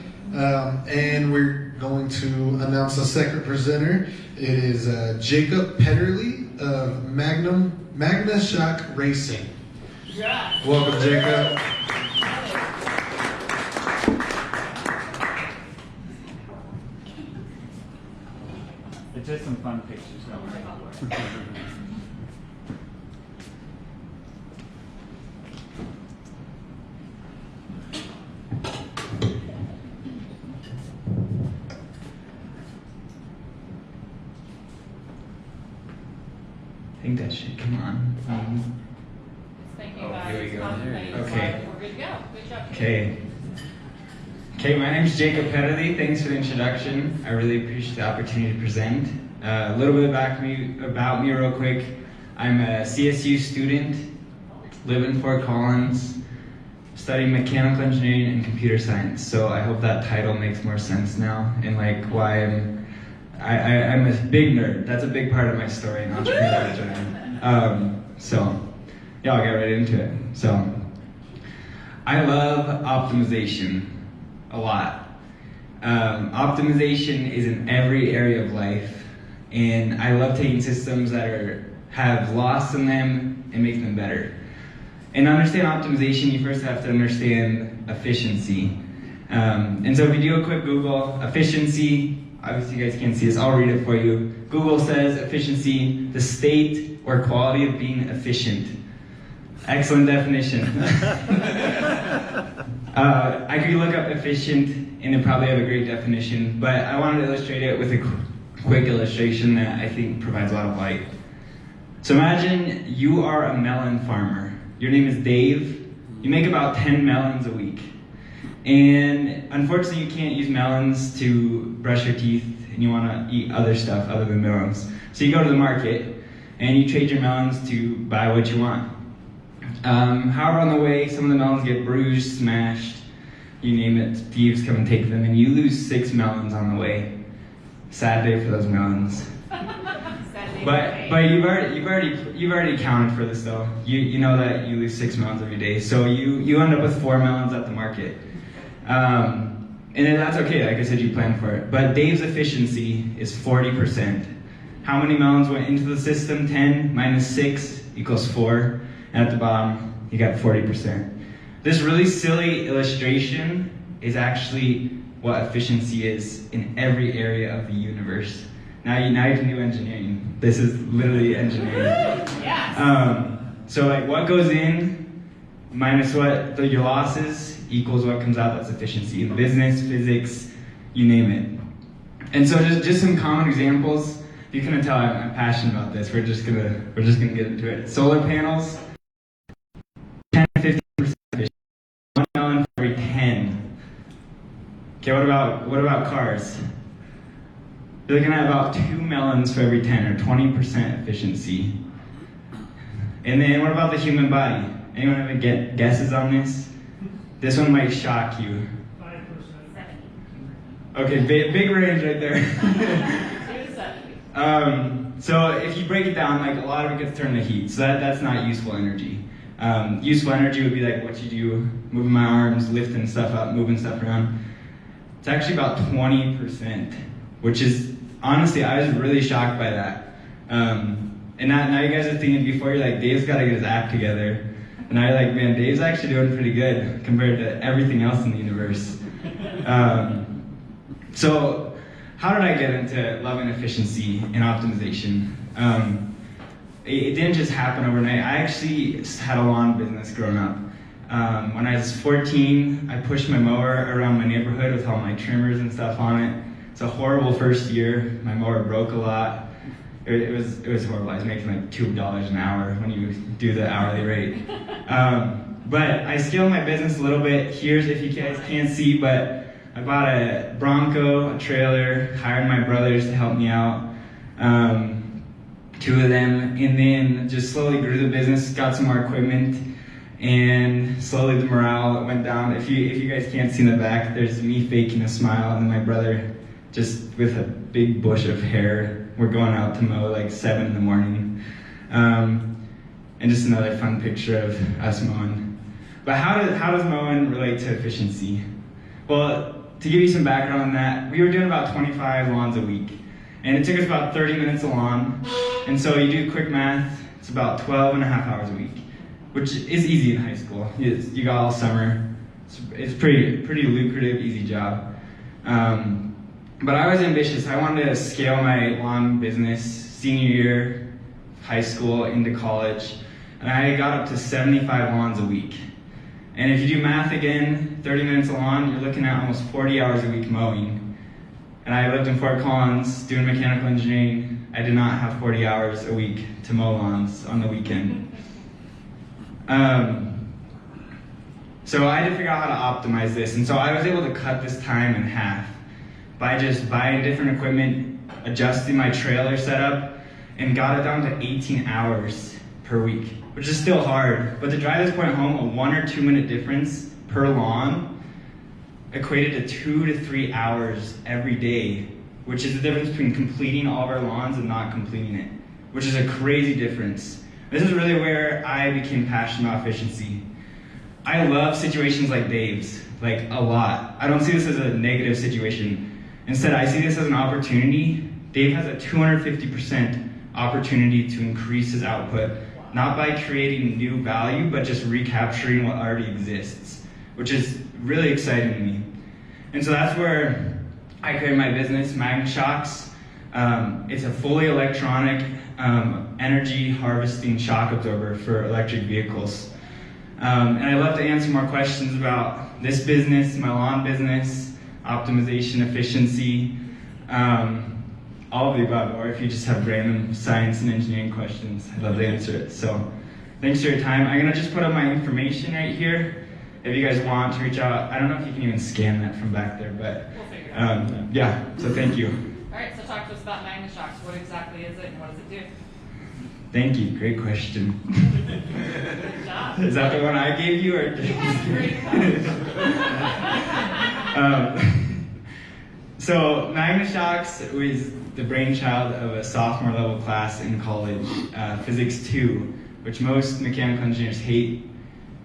And we're going to announce a second presenter. It is Jacob Petterly of Magna Shox Racing. Yeah. Welcome, Jacob. It's just some fun pictures, don't worry. I think that should come on. Thank you Oh, guys. here we go. Okay. Okay. We're good to go. Good job. Okay, my name's Jacob Petterly. Thanks for the introduction. I really appreciate the opportunity to present. A little bit about me real quick. I'm a CSU student, live in Fort Collins, studying mechanical engineering and computer science. So I hope that title makes more sense now and like why I'm a big nerd. That's a big part of my story in entrepreneurial journey. So yeah, I'll get right into it. So I love optimization a lot. Optimization is in every area of life, and I love taking systems that have loss in them and making them better. And to understand optimization, you first have to understand efficiency. And so if you do a quick Google, efficiency, obviously you guys can't see this, I'll read it for you. Google says efficiency, the state or quality of being efficient. Excellent definition. I could look up efficient and it probably have a great definition, but I wanted to illustrate it with a quick illustration that I think provides a lot of light. So imagine you are a melon farmer. Your name is Dave, you make about 10 melons a week. And unfortunately, you can't use melons to brush your teeth, and you want to eat other stuff other than melons. So you go to the market, and you trade your melons to buy what you want. However, on the way, some of the melons get bruised, smashed, you name it, thieves come and take them, and you lose 6 melons on the way. Sad day for those melons. But you've already accounted for this though. You know that you lose 6 melons every day, so you end up with 4 melons at the market. And then that's okay, like I said, you planned for it. But Dave's efficiency is 40%. How many melons went into the system? 10 minus 6 equals 4. And at the bottom, you got 40%. This really silly illustration is actually what efficiency is in every area of the universe. Now you can do engineering. This is literally engineering. Yes. So like what goes in minus what your losses equals what comes out. That's efficiency in business, physics, you name it. And so just some common examples. You can tell I'm passionate about this. We're just gonna get into it. Solar panels, 10 to 15% efficient. 1 melon for every 10. Okay, what about cars? You're looking at about 2 melons for every 10, or 20% efficiency. And then what about the human body? Anyone have any guesses on this? This one might shock you. 5%. Okay, big range right there. So if you break it down, like a lot of it gets turned to heat, so that's not useful energy. Useful energy would be like what you do, moving my arms, lifting stuff up, moving stuff around. It's actually about 20%, which is, honestly, I was really shocked by that. And now you guys are thinking, before you're like, Dave's got to get his act together. And now you're like, man, Dave's actually doing pretty good compared to everything else in the universe. So how did I get into loving efficiency and optimization? It didn't just happen overnight. I actually had a lawn business growing up. When I was 14, I pushed my mower around my neighborhood with all my trimmers and stuff on it. It's a horrible first year. My mower broke a lot. It was horrible. I was making like $2 an hour when you do the hourly rate. But I scaled my business a little bit. Here's, if you guys can't see, but I bought a Bronco, a trailer, hired my brothers to help me out. 2 of them, and then just slowly grew the business, got some more equipment, and slowly the morale went down. If you guys can't see in the back, there's me faking a smile, and then my brother just with a big bush of hair. We're going out to mow like 7 in the morning. And just another fun picture of us mowing. But how does mowing relate to efficiency? Well, to give you some background on that, we were doing about 25 lawns a week. And it took us about 30 minutes a lawn. And so you do quick math, it's about 12 and a half hours a week, which is easy in high school. You got all summer. It's pretty lucrative, easy job. But I was ambitious. I wanted to scale my lawn business senior year, high school, into college. And I got up to 75 lawns a week. And if you do math again, 30 minutes a lawn, you're looking at almost 40 hours a week mowing. And I lived in Fort Collins doing mechanical engineering. I did not have 40 hours a week to mow lawns on the weekend. So I had to figure out how to optimize this. And so I was able to cut this time in half by just buying different equipment, adjusting my trailer setup, and got it down to 18 hours per week, which is still hard. But to drive this point home, a 1 or 2 minute difference per lawn equated to 2 to 3 hours every day, which is the difference between completing all of our lawns and not completing it, which is a crazy difference. This is really where I became passionate about efficiency. I love situations like Dave's, like a lot. I don't see this as a negative situation. Instead, I see this as an opportunity. Dave has a 250% opportunity to increase his output, not by creating new value, but just recapturing what already exists, which is really exciting to me. And so that's where I created my business, Magna Shox. It's a fully electronic energy harvesting shock absorber for electric vehicles. And I'd love to answer more questions about this business, my lawn business, optimization, efficiency, all of the above, or if you just have random science and engineering questions, I'd love to answer it. So thanks for your time. I'm gonna just put up my information right here. If you guys want to reach out, I don't know if you can even scan that from back there, but We'll figure it out. yeah, so thank you. All right, so talk to us about Magna Shox. What exactly is it and what does it do? Thank you, great question. Good job. Is that the one I gave you, or? You have great So Magna Shox was the brainchild of a sophomore level class in college, Physics 2, which most mechanical engineers hate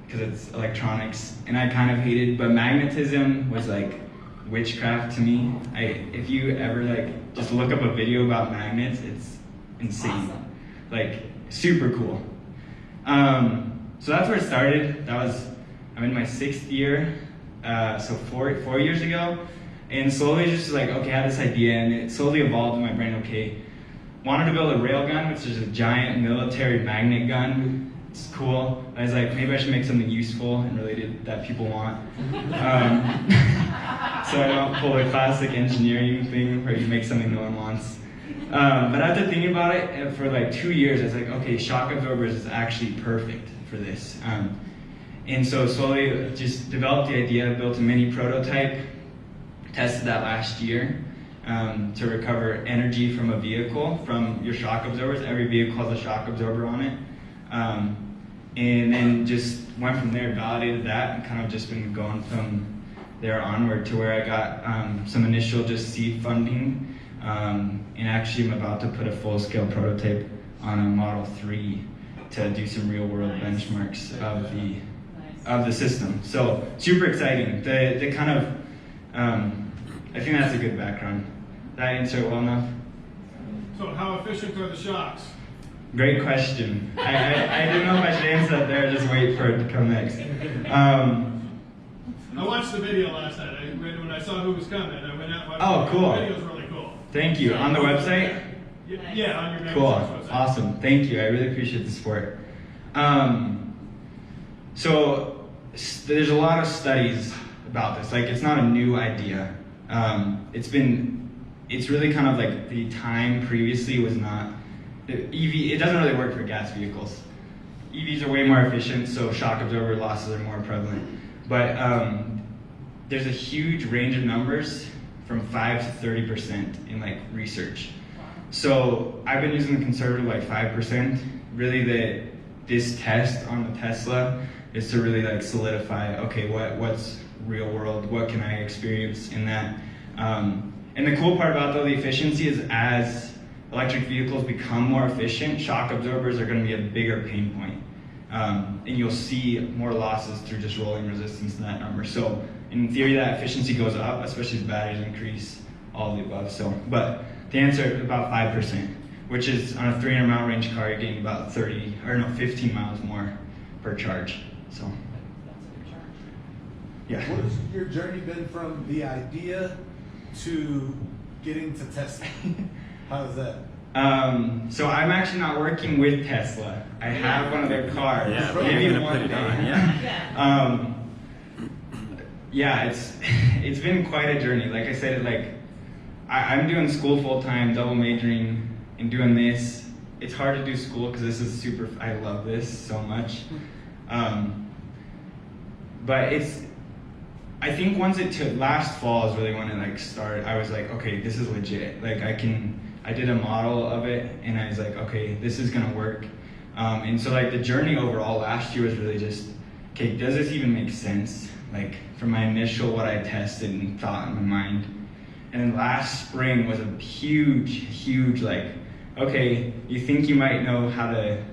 because it's electronics, and I kind of hated, but magnetism was like witchcraft to me. If you ever like just look up a video about magnets, it's insane. Awesome. Like super cool. So that's where it started. I'm in my 6th year, so four years ago. And slowly just like, okay, I had this idea, and it slowly evolved in my brain, okay, wanted to build a railgun, which is a giant military magnet gun. It's cool. I was like, maybe I should make something useful and related that people want. So I don't pull a classic engineering thing where you make something no one wants. But after thinking about it for like 2 years, I was like, okay, shock absorbers is actually perfect for this. And so slowly just developed the idea, built a mini prototype, tested that last year to recover energy from a vehicle, from your shock absorbers. Every vehicle has a shock absorber on it. And then just went from there, validated that, and kind of just been going from there onward to where I got some initial just seed funding. And actually I'm about to put a full-scale prototype on a Model 3 to do some real-world benchmarks of the system. So super exciting. The kind of, I think that's a good background. Did I answer it well enough? So how efficient are the shocks? Great question. I didn't know if I should answer that there, just wait for it to come next. I watched the video last night. When I saw who was coming, I went out and watched Oh, cool. The video's really cool. Thank you. On the website? Yeah, on your Magna Cool. Shox website. Awesome. Thank you. I really appreciate the support. So there's a lot of studies about this. Like, it's not a new idea. It's really kind of like the time previously was not, EV, it doesn't really work for gas vehicles. EVs are way more efficient, so shock absorber losses are more prevalent. But there's a huge range of numbers from 5 to 30% in like research. So I've been using the conservative like 5%. Really this test on the Tesla is to really like solidify, okay, what's real world, what can I experience in that? And the cool part about the efficiency is as electric vehicles become more efficient, shock absorbers are going to be a bigger pain point. And you'll see more losses through just rolling resistance in that number. So in theory, that efficiency goes up, especially as batteries increase, all of the above. So, but the answer, about 5%, which is on a 300 mile range car, you're getting about 15 miles more per charge. So, yeah. What has your journey been from the idea to getting to Tesla? How's that? So I'm actually not working with Tesla. I have one of their cars. Yeah, maybe we're gonna one put it day. on, yeah. Yeah, it's been quite a journey. Like I said, I'm doing school full time, double majoring, and doing this. It's hard to do school because this is super. I love this so much. But I think once it took, last fall is really when it like started. I was like, okay, this is legit. Like I did a model of it, and I was like, okay, this is gonna work. And so like the journey overall last year was really just, okay, does this even make sense? Like from my initial what I tested and thought in my mind. And then last spring was a huge like, okay, you think you might know how to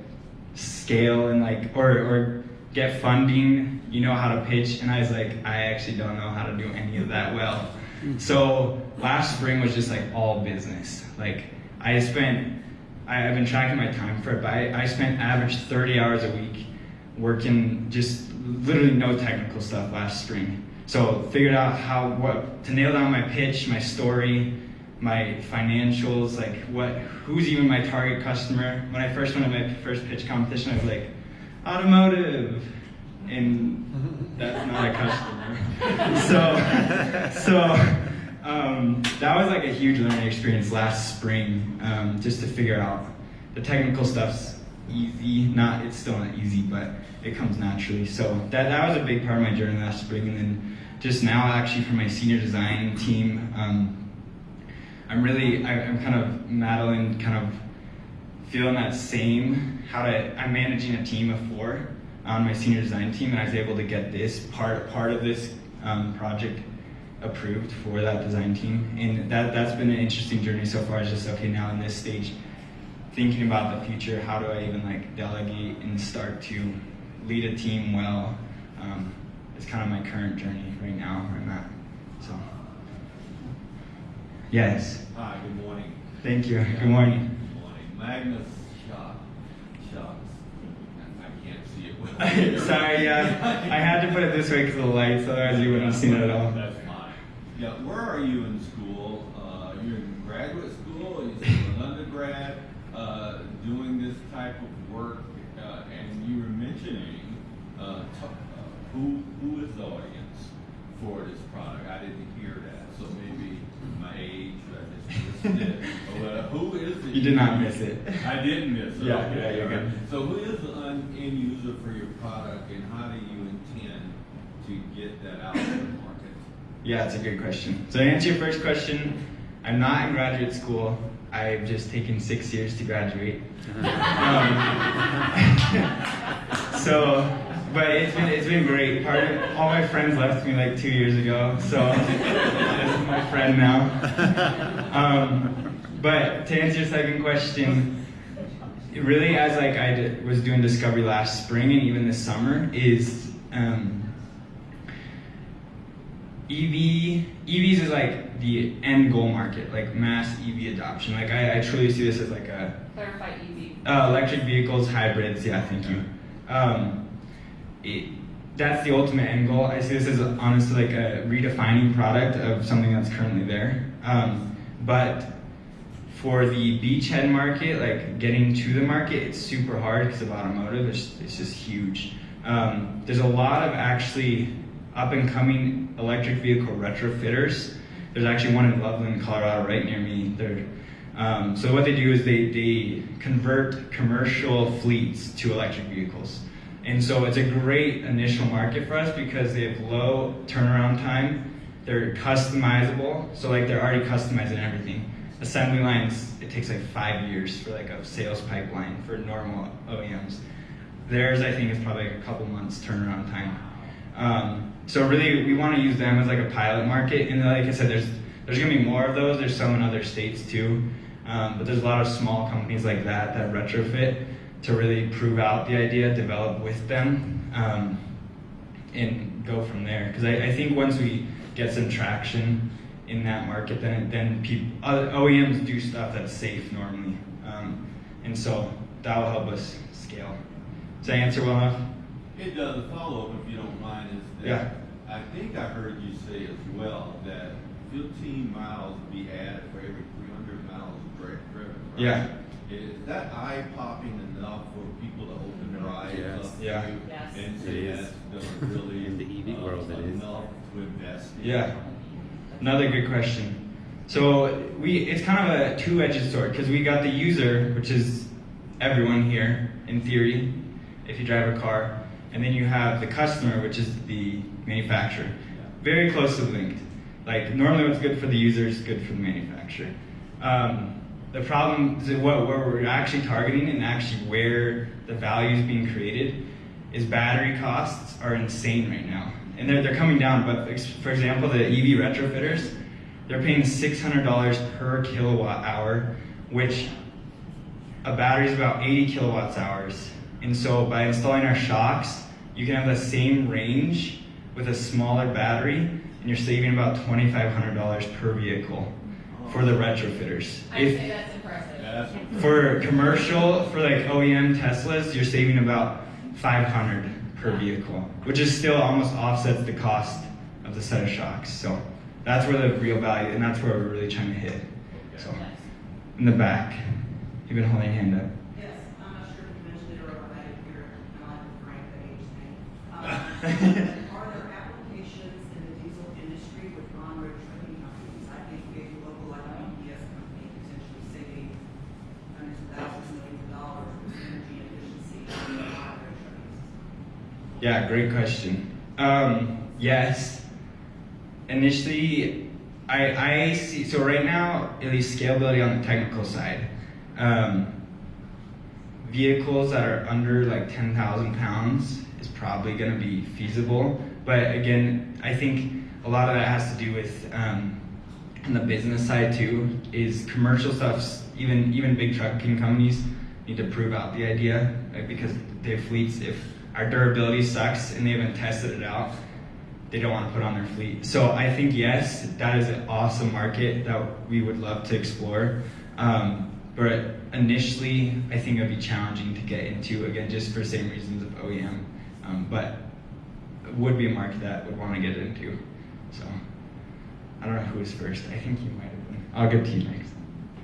scale and like, or get funding, you know how to pitch, and I was like, I actually don't know how to do any of that well. So last spring was just like all business. Like I've been tracking my time for it, but I spent average 30 hours a week working just literally no technical stuff last spring. So figured out to nail down my pitch, my story, my financials, like who's even my target customer. When I first went to my first pitch competition, I was like, automotive, and that's not a customer. So that was like a huge learning experience last spring, just to figure out the technical stuff's easy. It's still not easy, but it comes naturally. So that was a big part of my journey last spring. And then just now, actually, for my senior design team, I'm kind of Madeline, kind of feeling that same, I'm managing a team of 4 on my senior design team, and I was able to get this part of this project approved for that design team. And that's been an interesting journey so far. It's just, okay, now in this stage, thinking about the future, how do I even like delegate and start to lead a team well? It's kind of my current journey right now where I'm at. So, yes. Hi, good morning. Thank you. Good morning. Good morning. Magna Shox. I can't see it well. Sorry, yeah. I had to put it this way because of the lights, otherwise you wouldn't have seen it at all. That's fine. Yeah, where are you in school? You're in graduate school, or you're still an undergrad, doing this type of work, and you were mentioning who is the audience for this product? I didn't hear that, so maybe my age, I just missed it. Who is the You did not miss it. I didn't miss it. Yeah, Okay. yeah, you're good. So who is the end user for your product, and how do you intend to get that out to the market? Yeah, it's a good question. So to answer your first question, I'm not in graduate school. I've just taken 6 years to graduate. But it's been great. All my friends left me like 2 years ago, so this is my friend now. But to answer your second question, really, as like I was doing discovery last spring and even this summer, is EVs is like the end goal market, like mass EV adoption. Like I truly see this as like a Clarify EV. Electric vehicles, hybrids. Yeah, thank you. That's the ultimate end goal. I see this as honestly like a redefining product of something that's currently there. But for the beachhead market, like getting to the market, it's super hard because of automotive. It's just huge. There's a lot of actually up and coming electric vehicle retrofitters. There's actually one in Loveland, Colorado, right near me. So what they do is they convert commercial fleets to electric vehicles. And so it's a great initial market for us because they have low turnaround time. They're customizable, so like they're already customizing everything. Assembly lines, it takes like 5 years for like a sales pipeline for normal OEMs. Theirs, I think, is probably a couple months turnaround time. So really, we want to use them as like a pilot market. And like I said, there's going to be more of those. There's some in other states too. But there's a lot of small companies like that retrofit to really prove out the idea, develop with them, and go from there. Because I think once we get some traction in that market, then other OEMs do stuff that's safe normally. And so that will help us scale. Does that answer well enough? It does. A follow-up, if you don't mind, is that Yeah. I think I heard you say as well that 15 miles be added for every 300 miles driven. Right? Yeah. Is that eye-popping enough for people to open their eyes Yes. up Yeah. to Yes. and It say is. that's really In the EV world, it is. enough to invest in? Yeah. Another good question. So it's kind of a two-edged sword because we got the user, which is everyone here in theory, if you drive a car, and then you have the customer, which is the manufacturer. Very closely linked. Like normally, what's good for the user is good for the manufacturer. The problem is that what we're actually targeting and actually where the value is being created is battery costs are insane right now. And they're coming down, but for example, the EV retrofitters, they're paying $600 per kilowatt hour, which a battery is about 80 kilowatts hours. And so by installing our shocks, you can have the same range with a smaller battery, and you're saving about $2,500 per vehicle for the retrofitters. I'd say that's impressive. For commercial, for like OEM Teslas, you're saving about $500 per vehicle, which is still almost offsets the cost of the set of shocks. So that's where the real value, and that's where we're really trying to hit. So in the back, you've been holding your hand up. Yes, I'm not sure if you mentioned it or if I didn't hear it. I like the Frank age thing. Are there applications in the diesel industry with non-road trucking companies? I think a local like an UPS company potentially saving hundreds of thousands of millions of dollars with energy and Yeah, great question. Yes. Initially, I see, so right now, at least scalability on the technical side, vehicles that are under like 10,000 pounds is probably going to be feasible. But again, I think a lot of that has to do with, on the business side too, is commercial stuffs, even big trucking companies need to prove out the idea, right? Because their fleets, if our durability sucks and they haven't tested it out, they don't want to put on their fleet. So I think yes, that is an awesome market that we would love to explore. But initially, I think it would be challenging to get into, again, just for the same reasons of OEM. But it would be a market that would want to get into. So I don't know who was first. I think you might have been. I'll get to you next.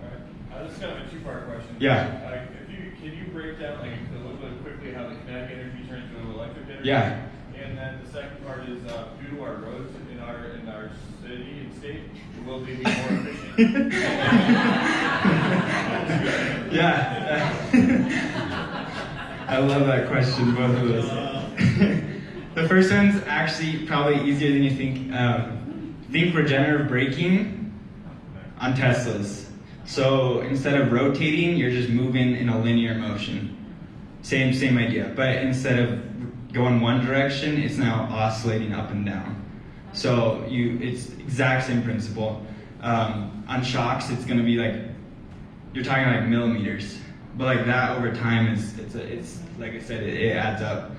All right. This is kind of a two-part question. Yeah. Can you break down like a little bit quickly how the kinetic energy turns into electric energy? Yeah. And then the second part is due to our roads in our city and state, will they be more efficient? Yeah. I love that question, both of those. The first one's actually probably easier than you think. Think regenerative braking on Teslas. So instead of rotating, you're just moving in a linear motion. Same idea, but instead of going one direction, it's now oscillating up and down. So it's exact same principle. On shocks, it's going to be like, you're talking like millimeters, but like that over time it's like I said, it adds up.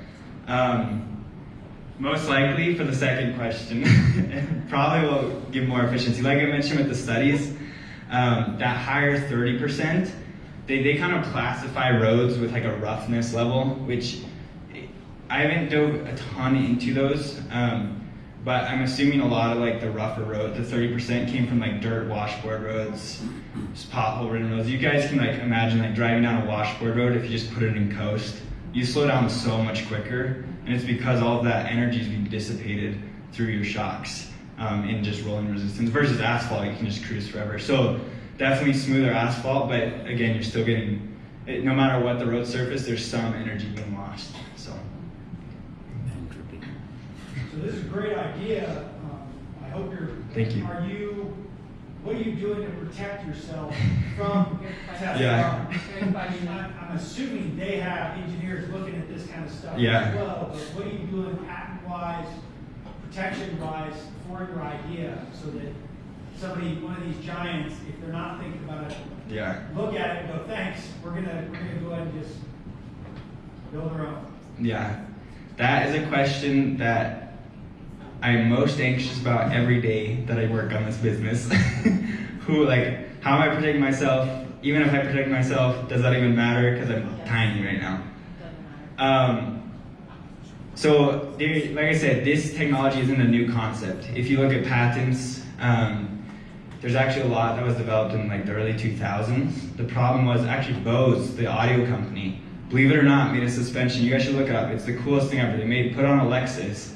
Most likely for the second question, probably will give more efficiency. Like I mentioned with the studies, that higher 30%, they kind of classify roads with like a roughness level, which I haven't dove a ton into those, but I'm assuming a lot of like the rougher road, the 30% came from like dirt washboard roads, just pothole ridden roads. You guys can like imagine like driving down a washboard road if you just put it in coast. You slow down so much quicker, and it's because all of that energy is being dissipated through your shocks in just rolling resistance versus asphalt. You can just cruise forever. So definitely smoother asphalt, but again, you're still getting, no matter what the road surface, there's some energy being lost. So this is a great idea. I hope you're. Thank you. What are you doing to protect yourself from Tesla? Yeah. I'm assuming they have engineers looking at this kind of stuff Yeah. as well, but what are you doing patent-wise, protection-wise for your idea so that somebody, one of these giants, if they're not thinking about it, Yeah. look at it and go, thanks, we're gonna go ahead and just build our own. Yeah. That is a question that I'm most anxious about every day that I work on this business. How am I protecting myself? Even if I protect myself, does that even matter? Because I'm tiny right now. So, like I said, this technology isn't a new concept. If you look at patents, there's actually a lot that was developed in like the early 2000s. The problem was actually Bose, the audio company, believe it or not, made a suspension. You guys should look it up. It's the coolest thing ever. They put on a Lexus,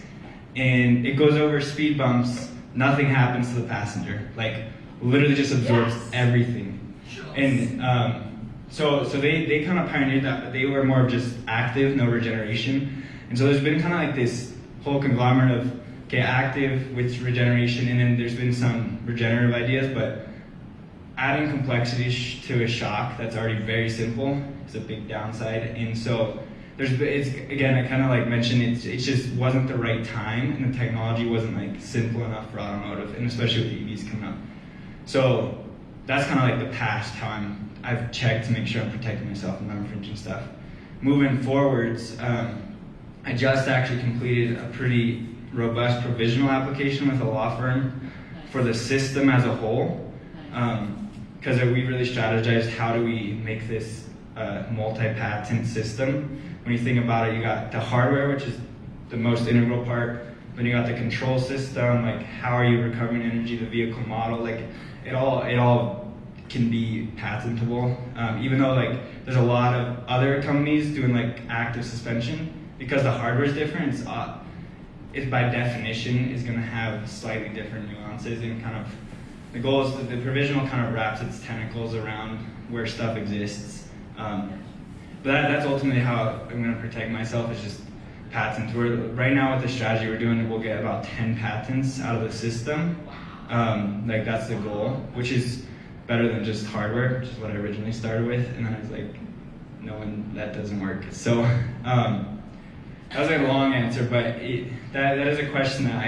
and it goes over speed bumps. Nothing happens to the passenger. Like literally just absorbs everything. And so they kind of pioneered that, but they were more of just active, no regeneration. And so there's been kind of like this whole conglomerate of active with regeneration, and then there's been some regenerative ideas, but adding complexity to a shock that's already very simple is a big downside. And so again, I kind of like mentioned, it just wasn't the right time, and the technology wasn't like simple enough for automotive, and especially with the EVs coming up. So that's kind of like the past, how I've checked to make sure I'm protecting myself and not infringing stuff. Moving forwards, I just actually completed a pretty robust provisional application with a law firm for the system as a whole, because we really strategized how do we make this multi-patent system. When you think about it, you got the hardware, which is the most integral part, then you got the control system, like how are you recovering energy, the vehicle model, like it all can be patentable, even though like there's a lot of other companies doing like active suspension, because the hardware is different, it by definition is going to have slightly different nuances, and kind of the goal is that the provisional kind of wraps its tentacles around where stuff exists. But that's ultimately how I'm going to protect myself, is just patents. Right now with the strategy we're doing, we'll get about 10 patents out of the system. Like that's the goal, which is better than just hardware, which is what I originally started with. And then I was like, no, that doesn't work. So that was a long answer, but that is a question that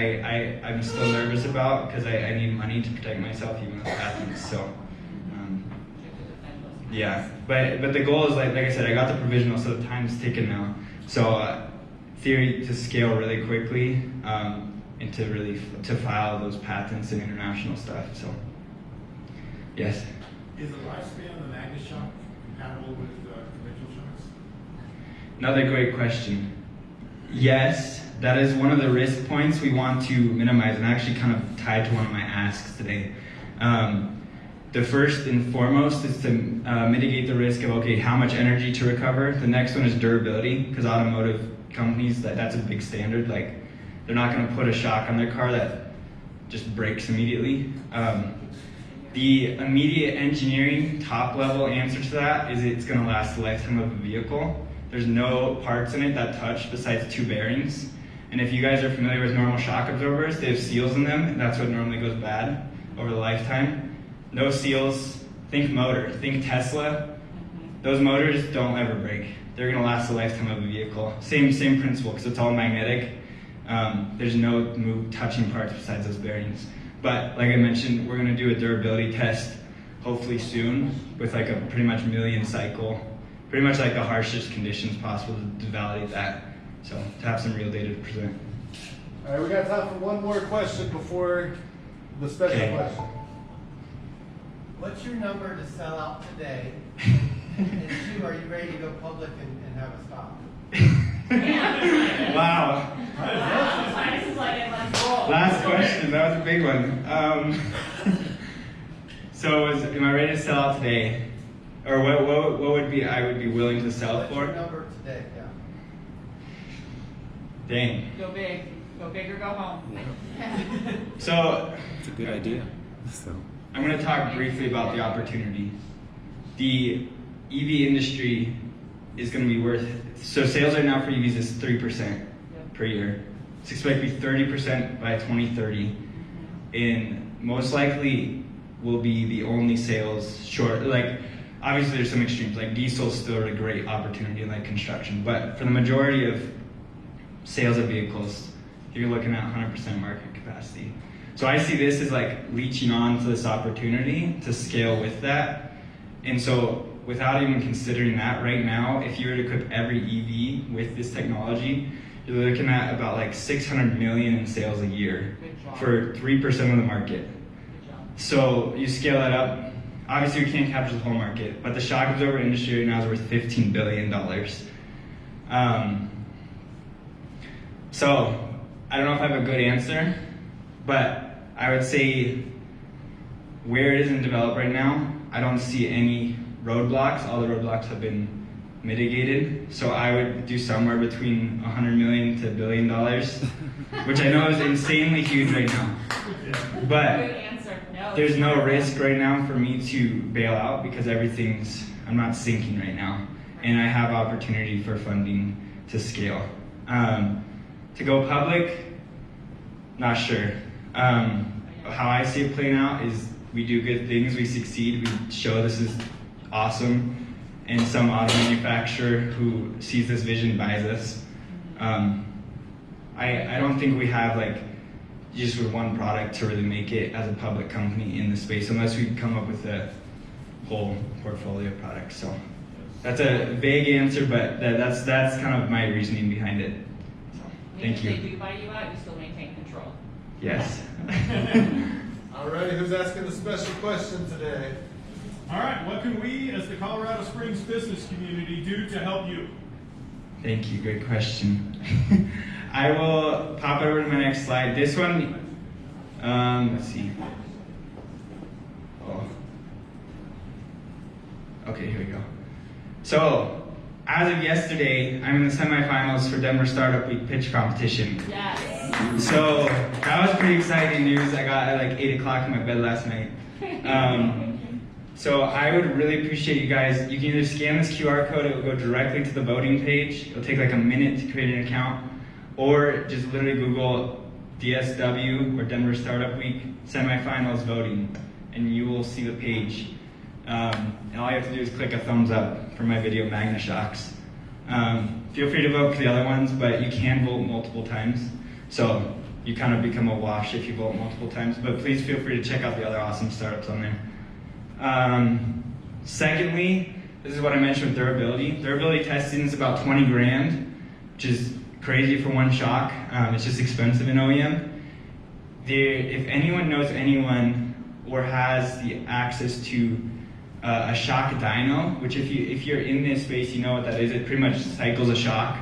I'm still nervous about because I need money to protect myself even with patents. So yeah, but the goal is like I said, I got the provisional, so the time's ticking now. So theory to scale really quickly and to file those patents and international stuff. So yes. Is the lifespan of the Magna Shox compatible with conventional shocks? Another great question. Yes, that is one of the risk points we want to minimize, and actually kind of tied to one of my asks today. The first and foremost is to mitigate the risk of, okay, how much energy to recover. The next one is durability, because automotive companies, that's a big standard. Like, they're not going to put a shock on their car that just breaks immediately. The immediate engineering top level answer to that is it's going to last the lifetime of a vehicle. There's no parts in it that touch besides 2 bearings. And if you guys are familiar with normal shock absorbers, they have seals in them, and that's what normally goes bad over the lifetime. No seals, think motor, think Tesla. Those motors don't ever break. They're gonna last the lifetime of a vehicle. Same principle, because it's all magnetic. There's no touching parts besides those bearings. But like I mentioned, we're gonna do a durability test hopefully soon with like a pretty much million cycle, pretty much like the harshest conditions possible to validate that. So to have some real data to present. All right, we got time for one more question before the special question. What's your number to sell out today? And 2, are you ready to go public and have a stock? Wow. Last question, that was a big one. So am I ready to sell out today? Or what would be I would be willing to sell What's for? your number today? Yeah. Dang. Go big. Go big or go home. So It's a good idea. So I'm going to talk briefly about the opportunity. The EV industry is going to be worth, so sales right now for EVs is 3% per year. It's expected to be 30% by 2030. And most likely will be the only sales short, like obviously there's some extremes, like diesel is still a great opportunity in like construction, but for the majority of sales of vehicles, you're looking at 100% market capacity. So I see this as like leeching on to this opportunity to scale with that. And so without even considering that right now, if you were to equip every EV with this technology, you're looking at about like 600 million in sales a year for 3% of the market. So you scale that up, obviously we can't capture the whole market, but the shock absorber industry right now is worth $15 billion. So I don't know if I have a good answer, but I would say where it is in develop right now, I don't see any roadblocks. All the roadblocks have been mitigated. So I would do somewhere between 100 million to $1 billion, which I know is insanely huge right now. But there's no risk right now for me to bail out because I'm not sinking right now. And I have opportunity for funding to scale. To go public, not sure. How I see it playing out is we do good things, we succeed, we show this is awesome, and some auto manufacturer who sees this vision buys us. I don't think we have like just with one product to really make it as a public company in the space unless we come up with a whole portfolio of products. So that's a vague answer, but that's kind of my reasoning behind it. So, thank you. If they do buy you out, you still maintain control. Yes. All right, who's asking the special question today? All right, what can we as the Colorado Springs business community do to help you? Thank you, great question. I will pop over to my next slide. This one, let's see. Oh. Okay, here we go. So, as of yesterday, I'm in the semifinals for Denver Startup Week pitch competition. Yes. So, that was pretty exciting news. I got at like 8 o'clock in my bed last night. So I would really appreciate you guys. You can either scan this QR code, it will go directly to the voting page. It'll take like a minute to create an account. or just literally Google DSW or Denver Startup Week semifinals voting, and you will see the page. And all you have to do is click a thumbs up for my video, Magna Shox. Feel free to vote for the other ones, but you can vote multiple times. So you kind of become a wash if you vote multiple times, but please feel free to check out the other awesome startups on there. Secondly, this is what I mentioned with durability. Durability testing is about 20 grand, which is crazy for one shock. It's just expensive in OEM. If anyone knows anyone or has the access to a shock dyno, which if you're in this space, you know what that is. It pretty much cycles a shock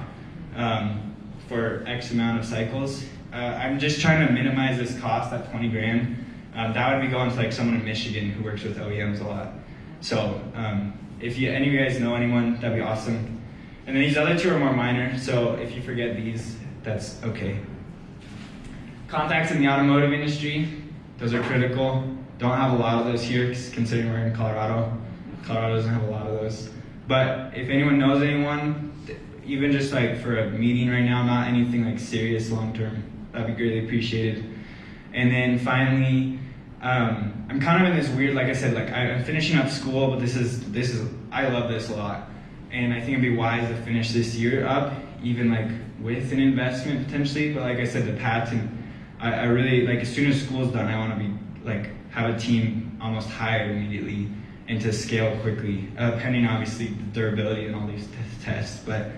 for X amount of cycles. I'm just trying to minimize this cost at 20 grand. That would be going to like someone in Michigan who works with OEMs a lot. So if any of you guys know anyone, that'd be awesome. And then these other two are more minor, so if you forget these, that's okay. Contacts in the automotive industry, those are critical. Don't have a lot of those here, considering we're in Colorado. Colorado doesn't have a lot of those. But if anyone knows anyone, even just like for a meeting right now, not anything like serious long-term, that'd be greatly appreciated. And then finally, I'm kind of in this weird, like I said, like I'm finishing up school, but this is I love this a lot. And I think it'd be wise to finish this year up, even like with an investment potentially. But like I said, the patent, I really, like as soon as school's done, I want to be like, have a team almost hired immediately and to scale quickly, pending obviously the durability and all these tests. But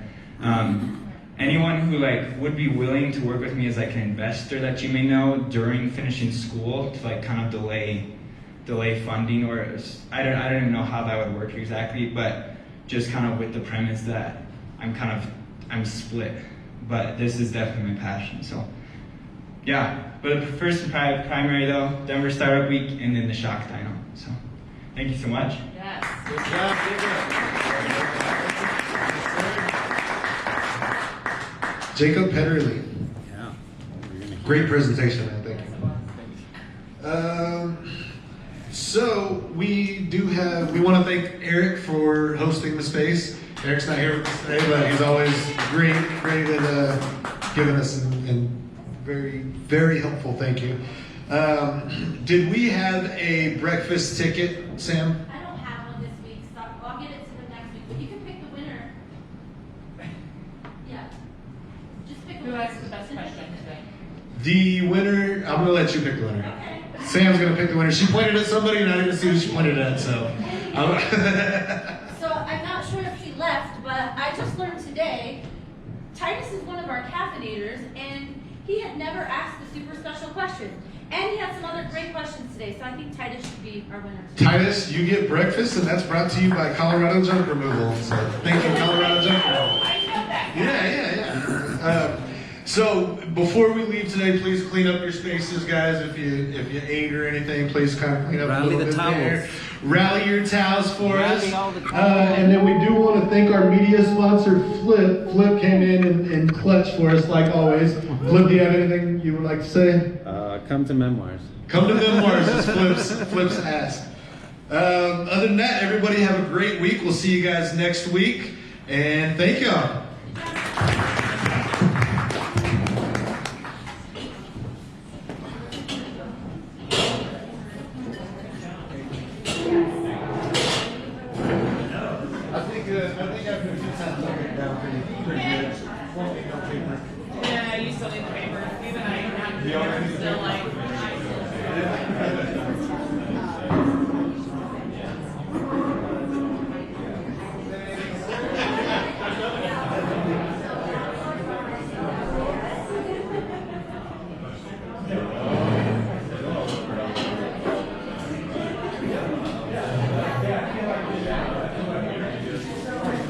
anyone who like would be willing to work with me as like an investor that you may know during finishing school to like kind of delay funding, or I don't even know how that would work exactly, but just kind of with the premise that I'm split, but this is definitely my passion. So yeah, but first and primary though, Denver Startup Week and then the Shock Dyno. So thank you so much. Yes. Good job, Jacob Pederley. Yeah. Great presentation, man. Thank you. So we want to thank Eric for hosting the space. Eric's not here with us today, but he's always great at giving us and very, very helpful. Thank you. Did we have a breakfast ticket, Sam? I don't have one this week, so I'll get it to the next week. But you can pick the winner. Yeah. Just pick a Who winner. asked the best question today? The winner, I'm going to let you pick the winner. Okay. Sam's going to pick the winner. She pointed at somebody and I didn't see who she pointed at, so. So I'm not sure if he left, but I just learned today, Titus is one of our caffeinators, and he had never asked a super special question. And he had some other great questions today, so I think Titus should be our winner. Titus, you get breakfast, and that's brought to you by Colorado Junk Removal. So thank you, Colorado Junk Removal. I know that. Yeah. So before we leave today, please clean up your spaces, guys. If you ate or anything, please kind of clean up Rally a little the bit towels. there. Rally your towels for Rally us. all the towels. And then we do want to thank our media sponsor, Flip. Flip came in and clutch for us like always. Flip, do you have anything you would like to say? Come to Memoirs. Come to Memoirs is Flip's ask. Other than that, everybody have a great week. We'll see you guys next week. And thank y'all. I think after 2 times I get down pretty good. Won't need no paper. Yeah, you still need the paper. Even I have You already to need the still paper? like